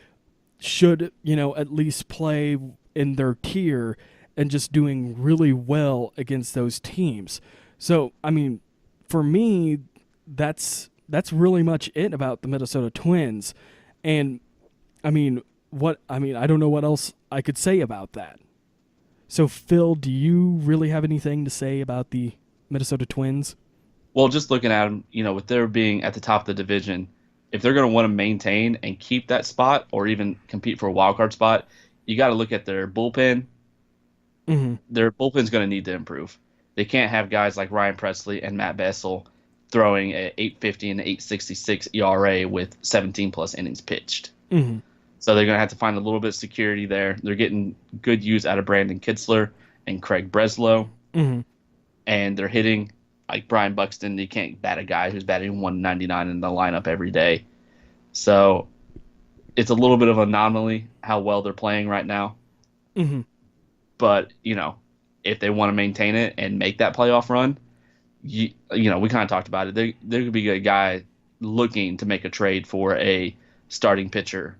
should, at least play in their tier, and just doing really well against those teams. So, I mean, for me, that's really much it about the Minnesota Twins. And I don't know what else I could say about that. So, Phil, do you really have anything to say about the Minnesota Twins? Well, just looking at them, with their being at the top of the division, if they're going to want to maintain and keep that spot or even compete for a wild card spot, you got to look at their bullpen. Their bullpen's going to need to improve. They can't have guys like Ryan Presley and Matt Bessel throwing at 8.50 and 8.66 ERA with 17-plus innings pitched. So they're going to have to find a little bit of security there. They're getting good use out of Brandon Kitzler and Craig Breslow. And they're hitting like Brian Buxton. You can't bat a guy who's batting 199 in the lineup every day. So it's a little bit of an anomaly how well they're playing right now. But, if they want to maintain it and make that playoff run, we kind of talked about it. There could be a guy looking to make a trade for a starting pitcher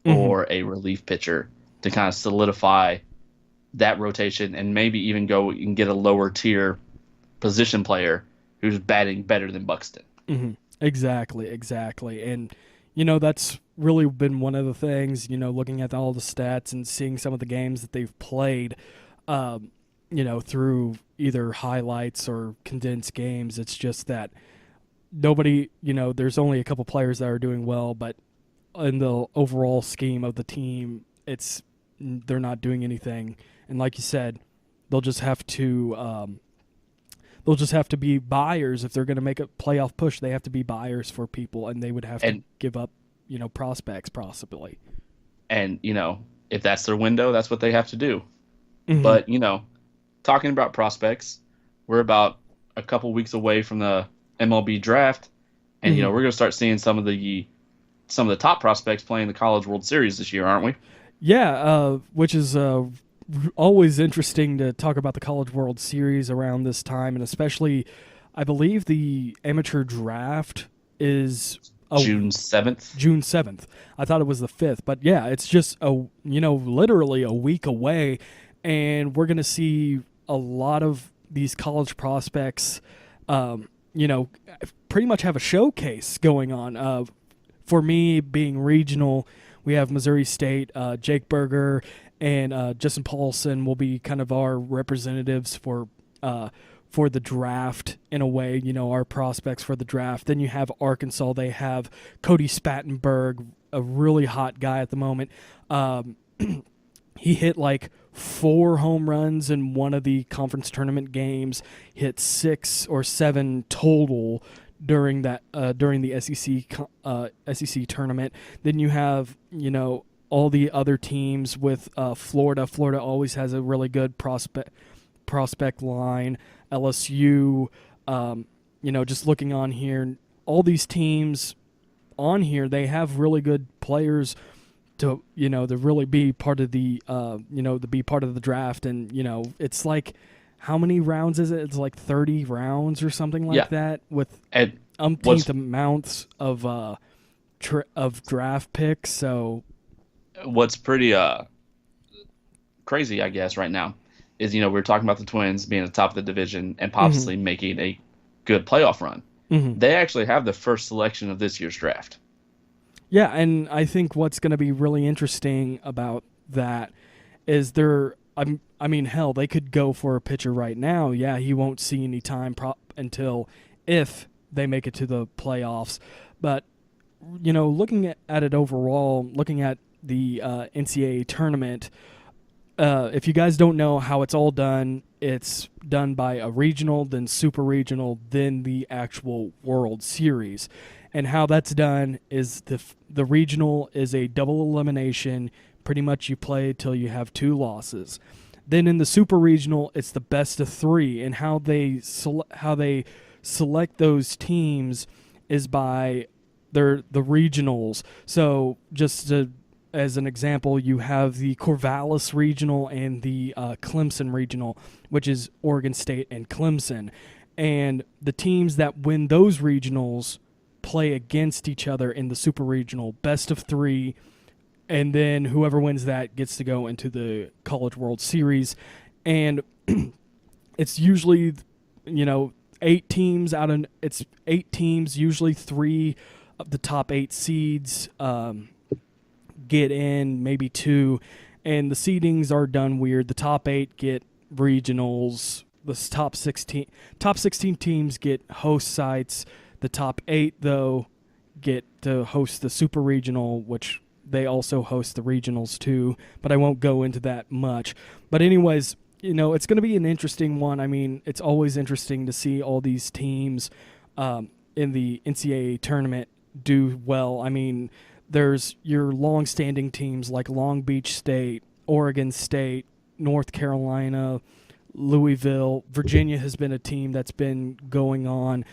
or a relief pitcher to kind of solidify that rotation and maybe even go and get a lower tier position player who's batting better than Buxton. Exactly. And, that's really been one of the things, looking at all the stats and seeing some of the games that they've played, through either highlights or condensed games. It's just that nobody, there's only a couple players that are doing well, but in the overall scheme of the team, they're not doing anything. And like you said, they'll just have to be buyers if they're going to make a playoff push. They have to be buyers for people, and they would have to give up, prospects possibly. And if that's their window, that's what they have to do. But talking about prospects, we're about a couple weeks away from the MLB draft, and we're going to start seeing some of the top prospects playing the College World Series this year, aren't we? Yeah, which is always interesting to talk about the College World Series around this time, and especially, I believe the amateur draft is June 7th. June 7th. I thought it was the 5th, but yeah, it's just literally a week away, and we're going to see a lot of these college prospects, pretty much have a showcase going on. For me, being regional, we have Missouri State, Jake Berger, and Justin Paulson will be kind of our representatives for for the draft in a way, our prospects for the draft. Then you have Arkansas. They have Cody Spangenberg, a really hot guy at the moment. He hit like 4 home runs in one of the conference tournament games, hit 6 or 7 total during the SEC tournament. Then you have, all the other teams with Florida. Florida always has a really good prospect line. LSU, just looking on here, all these teams on here, they have really good players to really be part of the to be part of the draft. And it's like, how many rounds is it? It's like 30 rounds or something like that, with umpteenth amounts of draft picks. So what's pretty crazy, I guess, right now is, we're talking about the Twins being at the top of the division and possibly making a good playoff run. They actually have the first selection of this year's draft. Yeah, and I think what's going to be really interesting about that is hell, they could go for a pitcher right now. Yeah, he won't see any time until if they make it to the playoffs. But, looking at it overall, looking at the NCAA tournament, if you guys don't know how it's all done, it's done by a regional, then super regional, then the actual World Series. And how that's done is the regional is a double elimination. Pretty much you play till you have 2 losses. Then in the super regional, it's the best of 3. And how they select those teams is by the regionals. So just as an example, you have the Corvallis regional and the Clemson regional, which is Oregon State and Clemson. And the teams that win those regionals play against each other in the super regional, best of 3, and then whoever wins that gets to go into the College World Series. And it's usually 8 teams it's 8 teams, usually 3 of the top 8 seeds get in, maybe 2, and the seedings are done weird. The top 8 get regionals, the top 16 teams get host sites. The top 8, though, get to host the super regional, which they also host the regionals too, but I won't go into that much. But anyways, it's going to be an interesting one. I mean, it's always interesting to see all these teams in the NCAA tournament do well. I mean, there's your long-standing teams like Long Beach State, Oregon State, North Carolina, Louisville. Virginia has been a team that's been going on.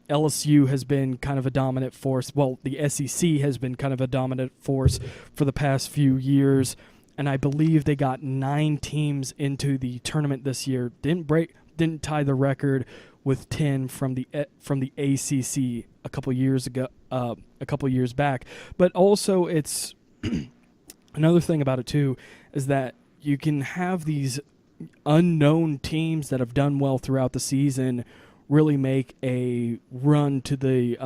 LSU has been kind of a dominant force. Well, the SEC has been kind of a dominant force for the past few years, and I believe they got 9 teams into the tournament this year. Didn't tie the record with 10 from the ACC a couple years back. But also, it's another thing about it too is that you can have these unknown teams that have done well throughout the season really make a run to the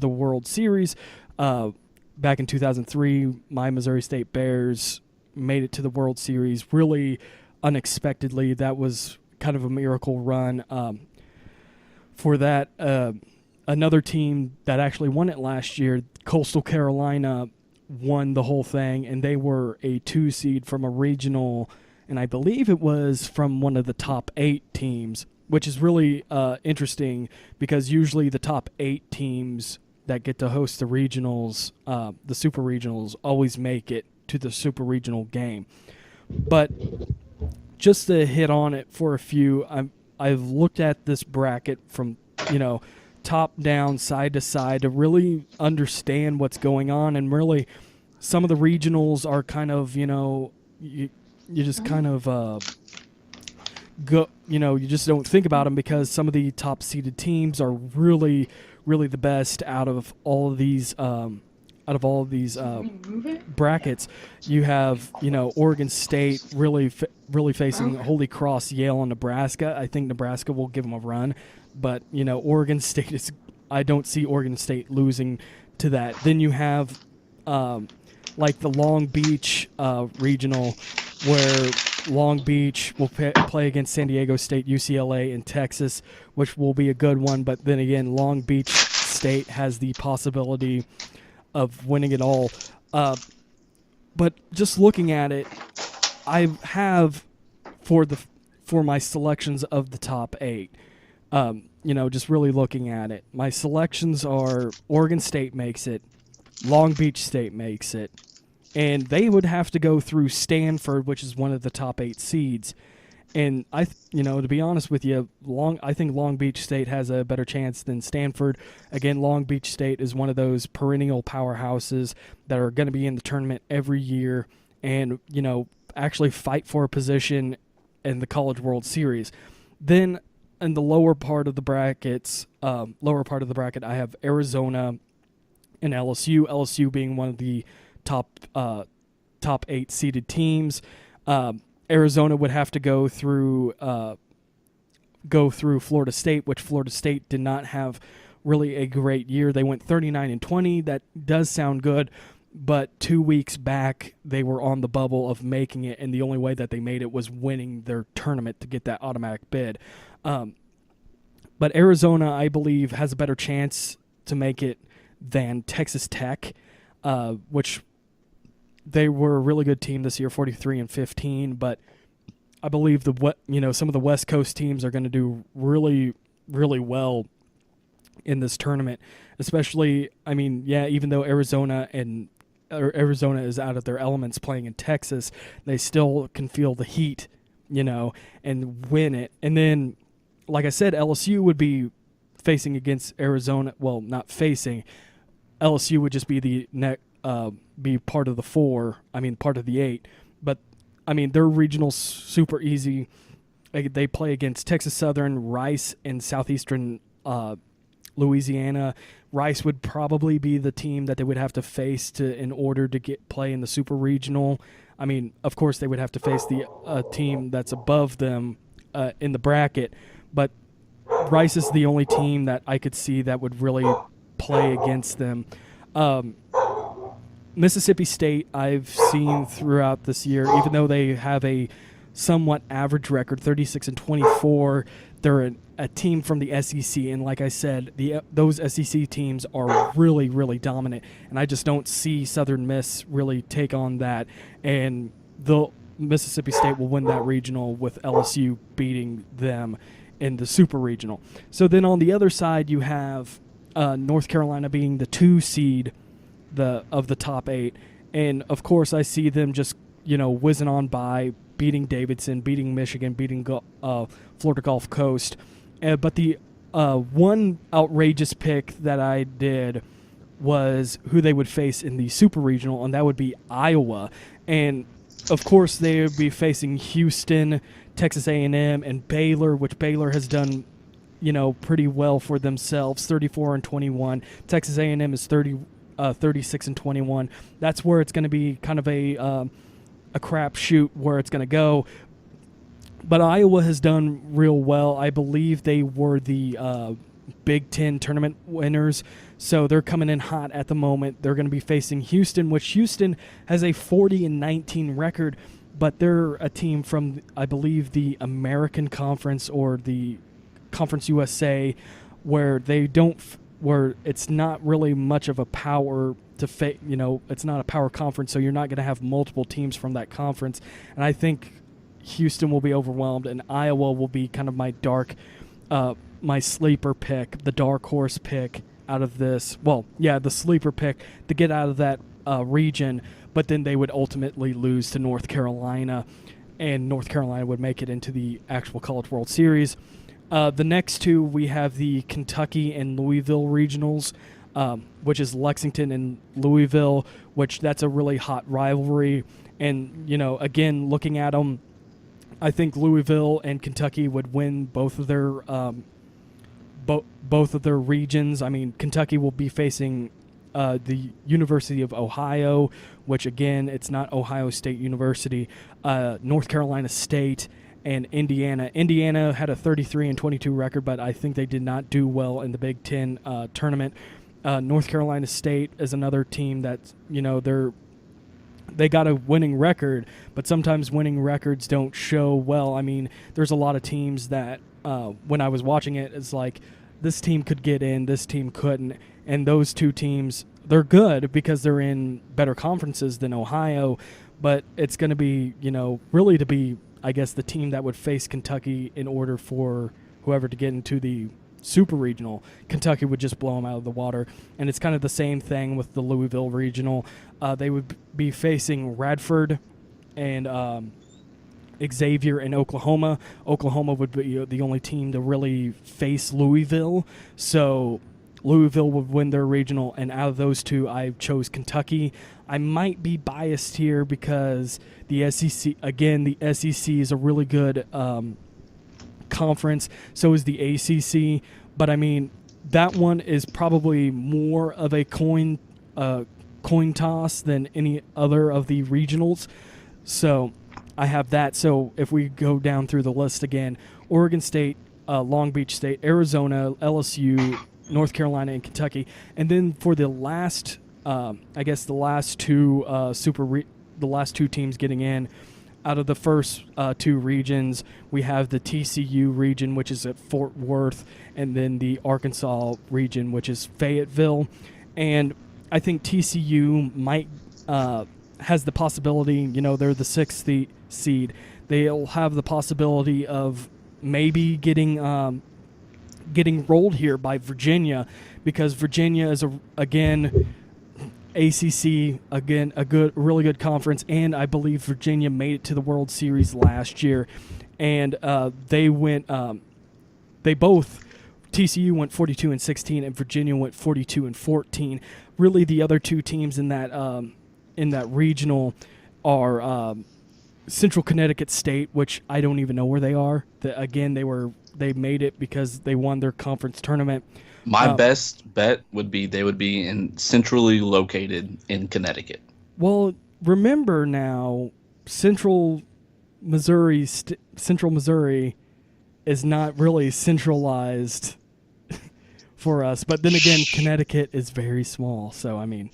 World Series. Back in 2003, my Missouri State Bears made it to the World Series really unexpectedly. That was kind of a miracle run. For that, another team that actually won it last year, Coastal Carolina, won the whole thing, and they were a 2 seed from a regional, and I believe it was from one of the top 8 teams, which is really interesting because usually the top 8 teams that get to host the regionals, the super regionals, always make it to the super regional game. But just to hit on it for a few, I've looked at this bracket from, top down, side to side to really understand what's going on. And really, some of the regionals are kind of, you just kind of you just don't think about them because some of the top seeded teams are really, really the best out of all of these brackets. You have, Oregon State really facing Holy Cross, Yale, and Nebraska. I think Nebraska will give them a run, but Oregon State I don't see Oregon State losing to that. Then you have like the Long Beach regional. where Long Beach will play against San Diego State, UCLA, and Texas, which will be a good one. But then again, Long Beach State has the possibility of winning it all. But just looking at it, I have for my selections of the top 8. Just really looking at it, my selections are Oregon State makes it, Long Beach State makes it, and they would have to go through Stanford, which is one of the top 8 seeds. And to be honest with you, I think Long Beach State has a better chance than Stanford. Again, Long Beach State is one of those perennial powerhouses that are going to be in the tournament every year, and actually fight for a position in the College World Series. Then in the lower part of the bracket, I have Arizona and LSU. LSU being one of the top 8 seeded teams. Arizona would have to go through Florida State, which Florida State did not have really a great year. They went 39-20. That does sound good, but 2 weeks back they were on the bubble of making it, and the only way that they made it was winning their tournament to get that automatic bid. But Arizona, I believe, has a better chance to make it than Texas Tech, which they were a really good team this year, 43-15. But I believe some of the West Coast teams are going to do really, really well in this tournament. Especially, even though Arizona is out of their elements playing in Texas, they still can feel the heat, and win it. And then, like I said, LSU would be facing against Arizona. Well, not facing. LSU would just be be part of the 4. Part of the 8. But their regional's super easy. They play against Texas Southern, Rice, and Southeastern Louisiana. Rice would probably be the team that they would have to face in order to play in the super regional. Of course, they would have to face the team that's above them in the bracket. But Rice is the only team that I could see that would really play against them. Mississippi State, I've seen throughout this year, even though they have a somewhat average record, 36-24, they're a team from the SEC. And like I said, those SEC teams are really, really dominant. And I just don't see Southern Miss really take on that. And Mississippi State will win that regional with LSU beating them in the super regional. So then on the other side, you have North Carolina being the 2 seed of the top 8. And, of course, I see them just, whizzing on by, beating Davidson, beating Michigan, beating Florida Gulf Coast. But the one outrageous pick that I did was who they would face in the super regional, and that would be Iowa. And, of course, they would be facing Houston, Texas A&M, and Baylor, which Baylor has done, pretty well for themselves, 34-21. Texas A&M is 36-21. That's where it's going to be kind of a crapshoot where it's going to go. But Iowa has done real well. I believe they were the Big Ten tournament winners, so they're coming in hot at the moment. They're going to be facing Houston, which Houston has a 40-19 record, but they're a team from, I believe, the American Conference or the Conference USA, where where it's not really much of a power it's not a power conference, so you're not going to have multiple teams from that conference. And I think Houston will be overwhelmed, and Iowa will be kind of my sleeper pick, the dark horse pick out of this. Well, yeah, the sleeper pick to get out of that region, but then they would ultimately lose to North Carolina, and North Carolina would make it into the actual College World Series. The next 2, we have the Kentucky and Louisville regionals, which is Lexington and Louisville, which that's a really hot rivalry. And, again, looking at them, I think Louisville and Kentucky would win both of their regions. Kentucky will be facing the University of Ohio, which, again, it's not Ohio State University, North Carolina State, and Indiana. Indiana had a 33-22 record, but I think they did not do well in the Big Ten tournament. North Carolina State is another team that, they're they got a winning record, but sometimes winning records don't show well. I mean, there's a lot of teams that when I was watching it, it's like this team could get in, this team couldn't, and those two teams, they're good because they're in better conferences than Ohio, but it's going to be, really to be, I guess, the team that would face Kentucky in order for whoever to get into the super regional. Kentucky would just blow them out of the water, and it's kind of the same thing with the Louisville regional. They would be facing Radford and Xavier in Oklahoma. Oklahoma would be the only team to really face Louisville, so Louisville would win their regional, and out of those two, I chose Kentucky. I might be biased here because the SEC is a really good conference. So is the ACC, but I mean that one is probably more of a coin toss than any other of the regionals. So I have that. So if we go down through the list again, Oregon State, Long Beach State, Arizona, LSU, North Carolina, and Kentucky, and then for the last, the last two teams getting in. Out of the first two regions, we have the TCU region, which is at Fort Worth, and then the Arkansas region, which is Fayetteville. And I think TCU might has the possibility, they're the sixth seed. They'll have the possibility of maybe getting rolled here by Virginia, because Virginia is ACC, again, really good conference, and I believe Virginia made it to the World Series last year, and TCU went 42-16, and Virginia went 42-14. Really, the other two teams in that regional are Central Connecticut State, which I don't even know where they are. They made it because they won their conference tournament. My best bet would be they would be centrally located in Connecticut. Well, remember now, Central Missouri is not really centralized for us. But then again, Connecticut is very small. So, I mean,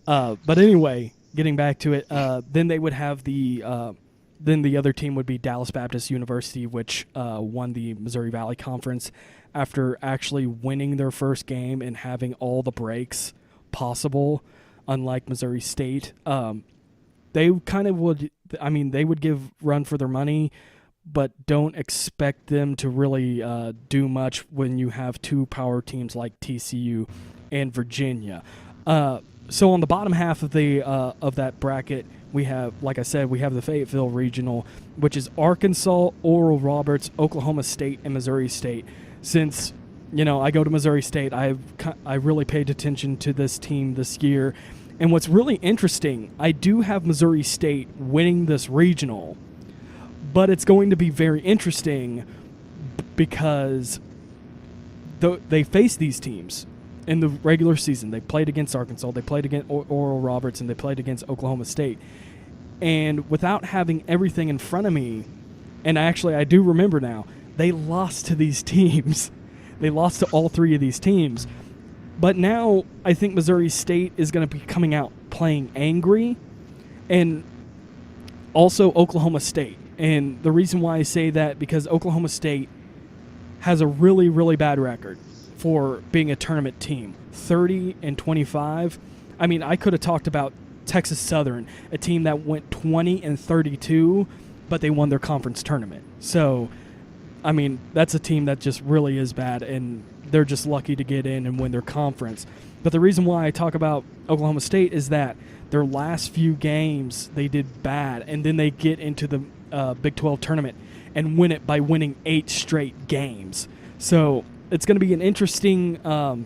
but anyway, getting back to it, then they would have then the other team would be Dallas Baptist University, which won the Missouri Valley Conference after actually winning their first game and having all the breaks possible, unlike Missouri State. They kind of would, they would give run for their money, but don't expect them to really do much when you have two power teams like TCU and Virginia. So on the bottom half of that bracket, we have, like I said, we have the Fayetteville Regional, which is Arkansas, Oral Roberts, Oklahoma State, and Missouri State. Since, I go to Missouri State, I really paid attention to this team this year. And what's really interesting, I do have Missouri State winning this regional, but it's going to be very interesting because they face these teams in the regular season. They played against Arkansas, they played against Oral Roberts, and they played against Oklahoma State. And without having everything in front of me, and actually I do remember now, they lost to these teams. They lost to all three of these teams. But now I think Missouri State is going to be coming out playing angry, and also Oklahoma State. And the reason why I say that, because Oklahoma State has a really, really bad record for being a tournament team. 30-25. I could have talked about Texas Southern, a team that went 20-32, but they won their conference tournament. So, that's a team that just really is bad, and they're just lucky to get in and win their conference. But the reason why I talk about Oklahoma State is that their last few games, they did bad, and then they get into the Big 12 tournament and win it by winning 8 straight games. So it's going to be an interesting, a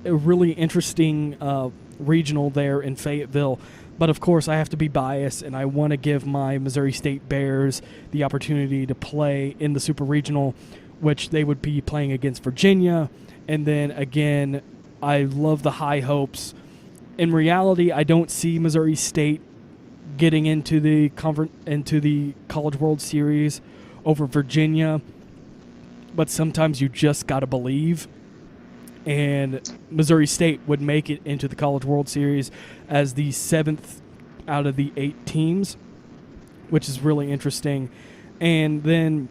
really interesting regional there in Fayetteville. But, of course, I have to be biased, and I want to give my Missouri State Bears the opportunity to play in the Super Regional, which they would be playing against Virginia. And then, again, I love the high hopes. In reality, I don't see Missouri State getting into the College World Series over Virginia, but sometimes you just got to believe. And Missouri State would make it into the College World Series as the 7th out of the 8 teams, which is really interesting. And then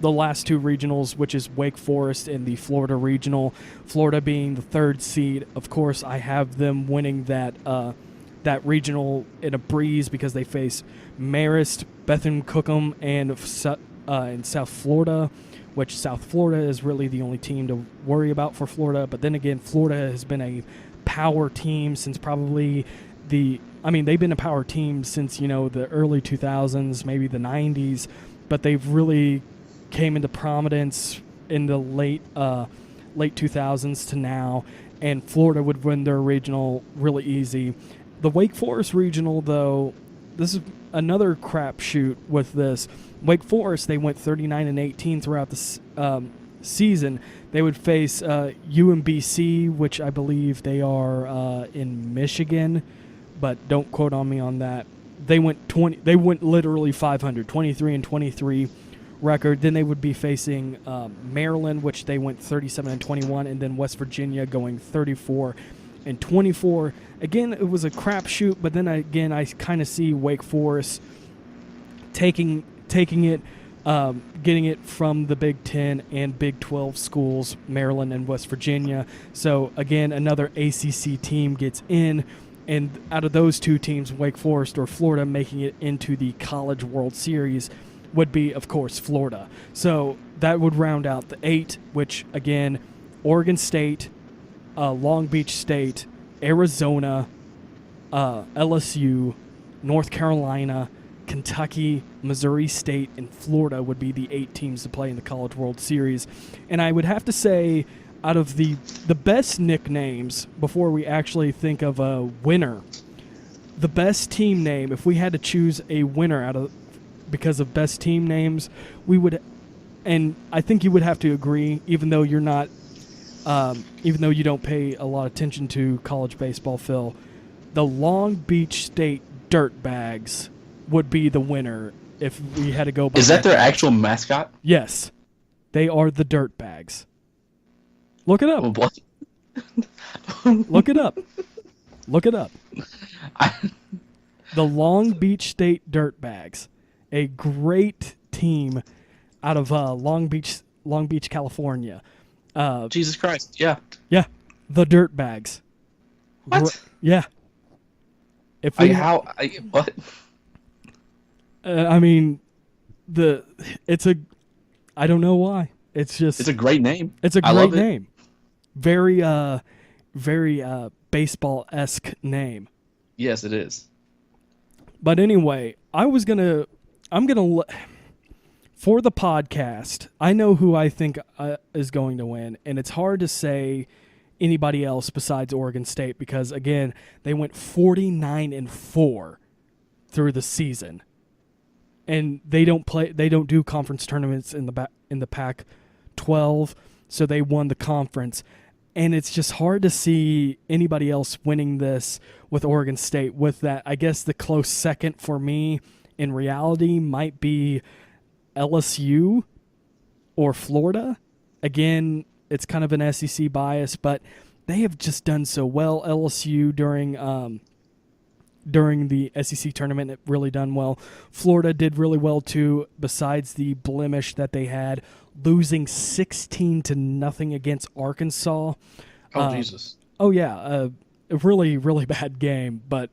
the last 2 regionals, which is Wake Forest and the Florida Regional. Florida being the 3rd seed. Of course, I have them winning that regional in a breeze because they face Marist, Bethune-Cookman, and in South Florida, which South Florida is really the only team to worry about for Florida. But then again, Florida has been a power team since probably they've been a power team since, the early 2000s, maybe the 90s, but they've really came into prominence in the late 2000s to now, and Florida would win their regional really easy. The Wake Forest regional, though, this is another crapshoot with this. Wake Forest, they went 39-18 throughout the season. They would face UMBC, which I believe they are in Michigan, but don't quote on me on that. They went literally 500, 23-23 record. Then they would be facing Maryland, which they went 37-21, and then West Virginia going 34-24. Again, it was a crapshoot, but then again, I kind of see Wake Forest taking it, getting it from the Big Ten and Big 12 schools, Maryland and West Virginia. So again, another ACC team gets in, and out of those 2 teams, Wake Forest or Florida making it into the College World Series would be, of course, Florida. So that would round out the 8, which again, Oregon State, Long Beach State, Arizona, LSU, North Carolina, Kentucky, Missouri State, and Florida would be the 8 teams to play in the College World Series. And I would have to say, out of the best nicknames, before we actually think of a winner, the best team name, if we had to choose a winner because of best team names, we would, and I think you would have to agree, even though you're not, even though you don't pay a lot of attention to college baseball, Phil, the Long Beach State Dirtbags would be the winner if we had to go by. Is that their actual mascot? Yes. They are the Dirtbags. Look it up. What? Look it up. Look it up. The Long Beach State Dirtbags, a great team out of Long Beach, California. Jesus Christ! Yeah. Yeah, the Dirtbags. What? Yeah. If we what? I mean, I don't know why. It's a great name. It's a great name. Very baseball-esque name. Yes, it is. But anyway, I'm gonna for the podcast, I know who I think is going to win, and it's hard to say anybody else besides Oregon State because again, they went 49-4 through the season. And they don't do conference tournaments in the Pac-12, so they won the conference. And it's just hard to see anybody else winning this with Oregon State. With that, I guess the close second for me in reality might be LSU or Florida. Again, it's kind of an SEC bias, but they have just done so well. LSU during the SEC tournament, it really done well. Florida did really well too, besides the blemish that they had, losing 16-0 against Arkansas. Oh, Jesus. Oh, yeah. A really, really bad game. But,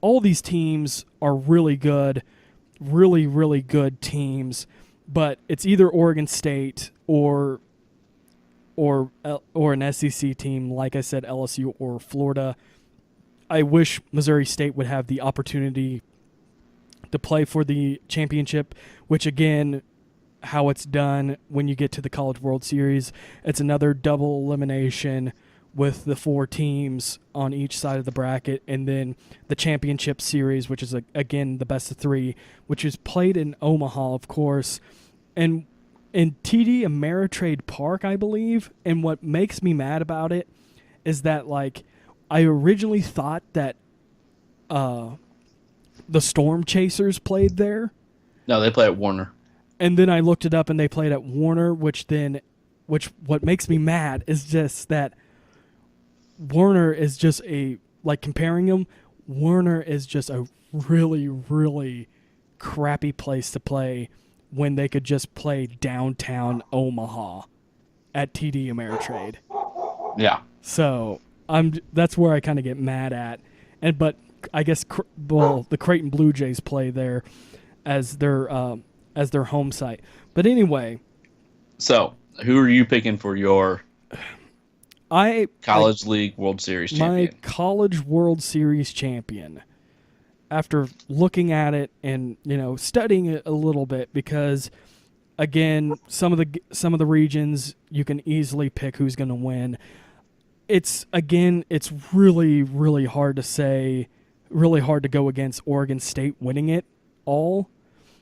all these teams are really good, really, really good teams. But it's either Oregon State or an SEC team, like I said, LSU or Florida. I wish Missouri State would have the opportunity to play for the championship, which again, how it's done when you get to the College World Series, it's another double elimination with the 4 teams on each side of the bracket, and then the championship series, which is again the best of 3, which is played in Omaha, of course, and in TD Ameritrade Park, I believe. And what makes me mad about it is that I originally thought that the Storm Chasers played there. No, they play at Warner. And then I looked it up, and they played at Warner, which what makes me mad is just that Warner is just a like comparing them, Warner is just a really, really crappy place to play when they could just play downtown Omaha at TD Ameritrade. Yeah. So that's where I kind of get mad at, but I guess the Creighton Blue Jays play there as their home site. But anyway, so who are you picking for your College League World Series champion? My College World Series champion. After looking at it and studying it a little bit, because again, some of the regions you can easily pick who's going to win. It's really, really hard to say, really hard to go against Oregon State winning it all,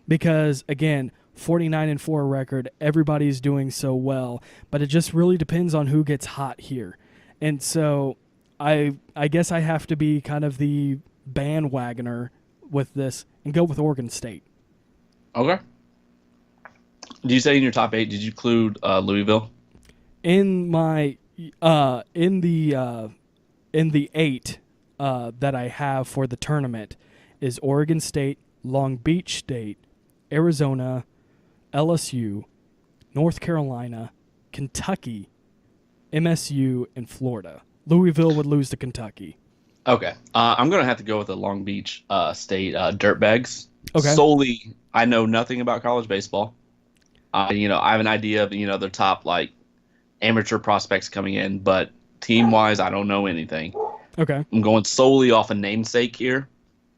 because again, 49-4 record, everybody's doing so well, but it just really depends on who gets hot here. And so I guess I have to be kind of the bandwagoner with this and go with Oregon State. Okay. Did you say in your top 8, did you include Louisville? In my in the 8 that I have for the tournament is Oregon State, Long Beach State, Arizona, LSU, North Carolina, Kentucky, MSU, and Florida. Louisville would lose to Kentucky. Okay. I'm going to have to go with the Long Beach State Dirtbags. Okay. Solely, I know nothing about college baseball. I have an idea of, their top, amateur prospects coming in, but team-wise, I don't know anything. Okay. I'm going solely off a namesake here.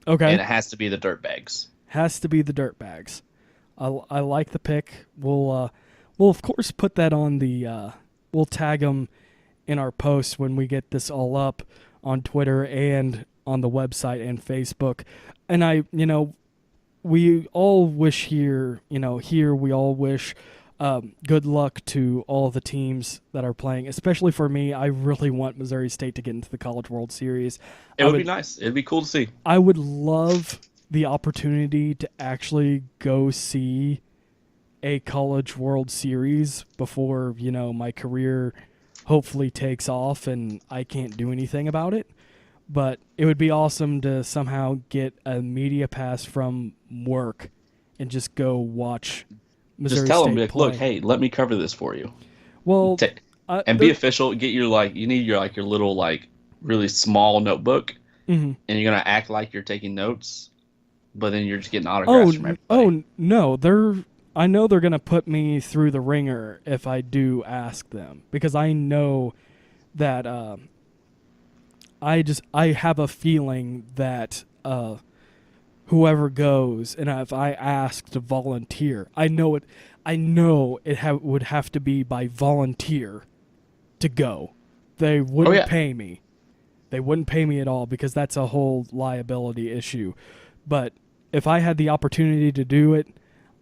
Okay. And it has to be the Dirtbags. Has to be the Dirtbags. I like the pick. We'll of course put that on the we'll tag them in our post when we get this all up on Twitter and on the website and Facebook. And we all wish here we all wish good luck to all the teams that are playing. Especially for me, I really want Missouri State to get into the College World Series. It would be nice. It'd be cool to see. I would love the opportunity to actually go see a College World Series before, my career hopefully takes off and I can't do anything about it. But it would be awesome to somehow get a media pass from work and just go watch Missouri Just tell State them, play. look, hey, let me cover this for you. Well, and be official. Get your you need your little really small notebook, mm-hmm. and you're gonna act like you're taking notes, but then you're just getting autographs from everybody. Oh no, I know they're gonna put me through the ringer if I do ask them, because I know that I have a feeling that whoever goes, and if I ask to volunteer, I know it would have to be by volunteer to go. They wouldn't pay me. They wouldn't pay me at all, because that's a whole liability issue. But if I had the opportunity to do it,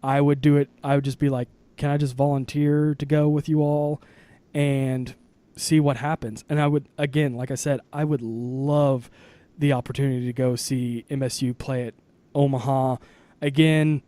I would do it. I would just be like, can I just volunteer to go with you all and see what happens? And I would, again, like I said, I would love the opportunity to go see MSU play at Omaha. Again,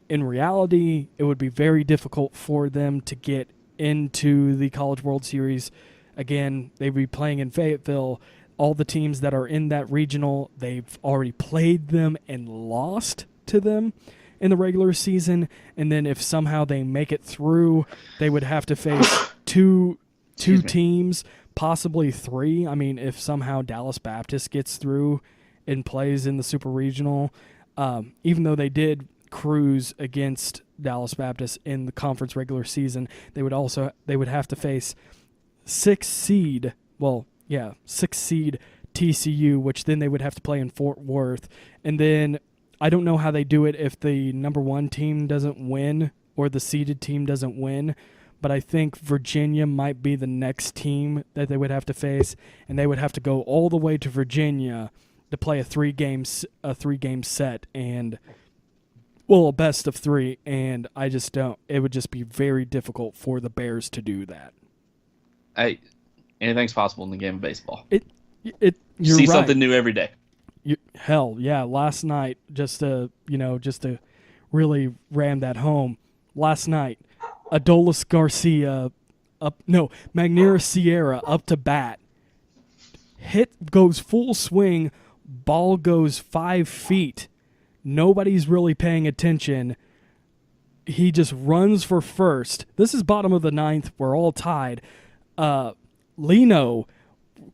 in reality, it would be very difficult for them to get into the College World Series. Again, they'd be playing in Fayetteville. All the teams that are in that regional, they've already played them and lost to them in the regular season. And then if somehow they make it through, they would have to face two teams, possibly 3. I mean, if somehow Dallas Baptist gets through and plays in the Super Regional, even though they did cruise against Dallas Baptist in the conference regular season, they would have to face 6 seed TCU, which then they would have to play in Fort Worth. And then I don't know how they do it if the number 1 team doesn't win or the seeded team doesn't win, but I think Virginia might be the next team that they would have to face, and they would have to go all the way to Virginia to play a 3-game set, and a best of 3, and I just don't. It would just be very difficult for the Bears to do that. Hey, anything's possible in the game of baseball. You're see right. Something new every day. Hell yeah! Last night, just to really ram that home. Last night, Magneuris Sierra up to bat, goes full swing, ball goes 5 feet. Nobody's really paying attention. He just runs for first. This is bottom of the 9th. We're all tied. Lino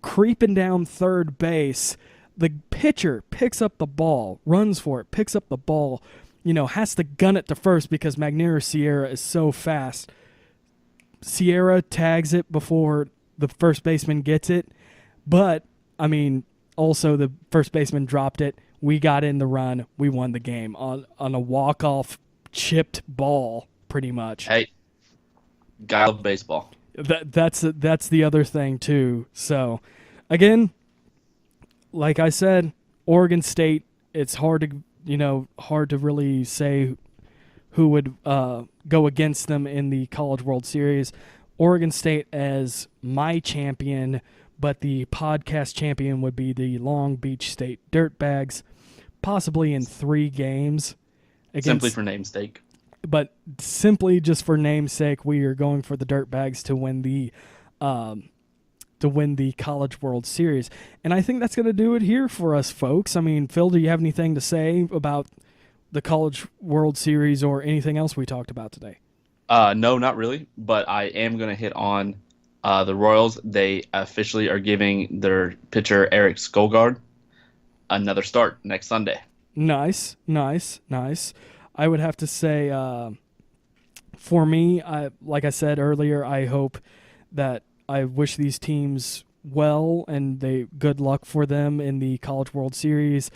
creeping down third base. The pitcher picks up the ball, runs for it, picks up the ball, has to gun it to first because Magneuris Sierra is so fast. Sierra tags it before the first baseman gets it. But, also the first baseman dropped it. We got in the run. We won the game on a walk-off chipped ball, pretty much. Hey, gotta love baseball. That's the other thing, too. So, again, like I said, Oregon State, it's hard to really say who would go against them in the College World Series. Oregon State as my champion, but the podcast champion would be the Long Beach State Dirtbags, possibly in 3 games. Simply for namesake. But simply just for namesake, we are going for the Dirtbags to win the College World Series. And I think that's going to do it here for us, folks. Phil, do you have anything to say about the College World Series or anything else we talked about today? No, not really. But I am going to hit on the Royals. They officially are giving their pitcher, Eric Skogard, another start next Sunday. Nice. I would have to say, for me, like I said earlier, I hope that I wish these teams well and good luck for them in the College World Series.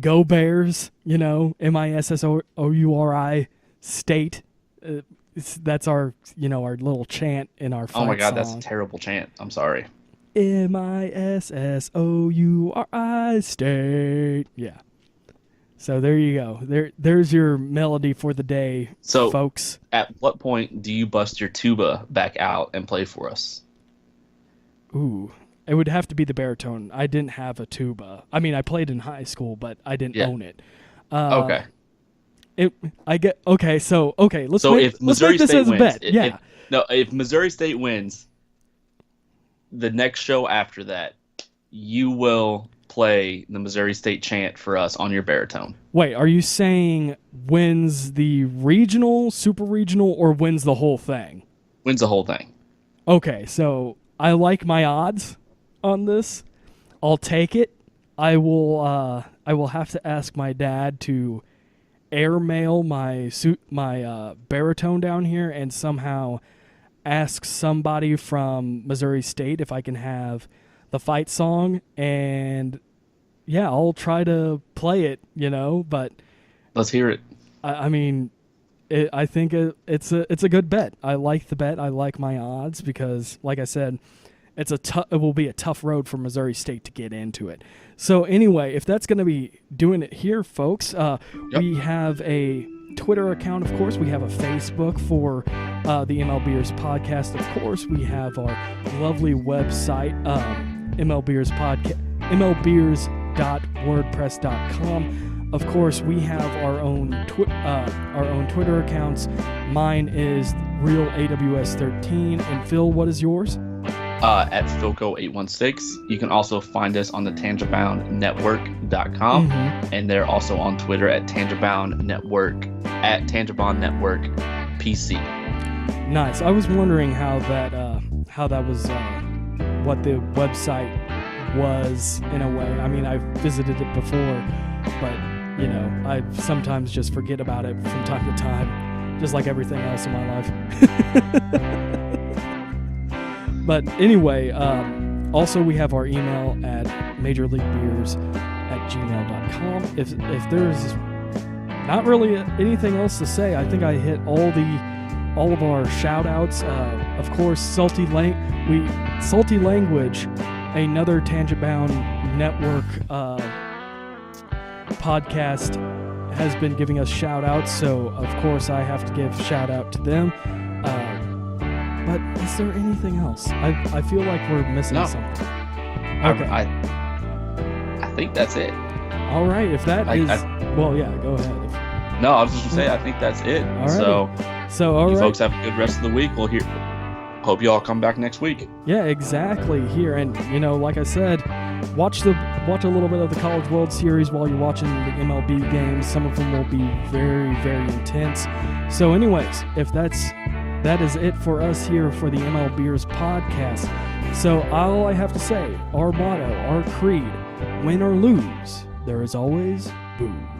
Go Bears, MISSOURI State. That's our little chant in our fight song. Oh my God, that's a terrible chant. I'm sorry. MISSOURI State. Yeah. So there you go. There's your melody for the day, folks. At what point do you bust your tuba back out and play for us? Ooh, it would have to be the baritone. I didn't have a tuba. I played in high school, but I didn't own it. Okay. Let's if Missouri make this State as a wins, bet. If Missouri State wins, the next show after that, you will play the Missouri State chant for us on your baritone. Wait, are you saying wins the regional, super regional, or wins the whole thing? Wins the whole thing. Okay, so I like my odds on this. I'll take it. I will have to ask my dad to airmail my baritone down here and somehow ask somebody from Missouri State if I can have the fight song, and I'll try to play it, but let's hear it. I think it's a good bet. I like the bet. I like my odds because, like I said, it will be a tough road for Missouri State to get into it. So anyway, if that's going to be doing it here, folks, we have a Twitter account, of course. We have a Facebook for the MLBeers podcast. Of course, we have our lovely website, MLBeers.wordpress.com. Of course, we have our own Twitter accounts. Mine is RealAWS13. And Phil, what is yours? At Philco816. You can also find us on the TangibleNetwork.com, and they're also on Twitter at Tangibound Network, at Tangibound Network PC. Nice. I was wondering how that was what the website was in a way. I've visited it before, but I sometimes just forget about it from time to time, just like everything else in my life. But anyway, also we have our email at majorleaguebeers@gmail.com. If there's not really anything else to say, I think I hit all of our shout outs. Of course, Salty Language, another Tangibound Network podcast, has been giving us shout outs, so of course I have to give shout out to them. But is there anything else? I feel like we're missing something. Okay. I think that's it. All right. If that is... well, yeah, go ahead. No, I was just going to say, I think that's it. All right. So all you right. folks have a good rest of the week. We'll hope you all come back next week. Yeah, exactly. Here. And, like I said, watch a little bit of the College World Series while you're watching the MLB games. Some of them will be very, very intense. So anyways, if that is it for us here for the MLBeers podcast. So all I have to say, our motto, our creed, win or lose, there is always booze.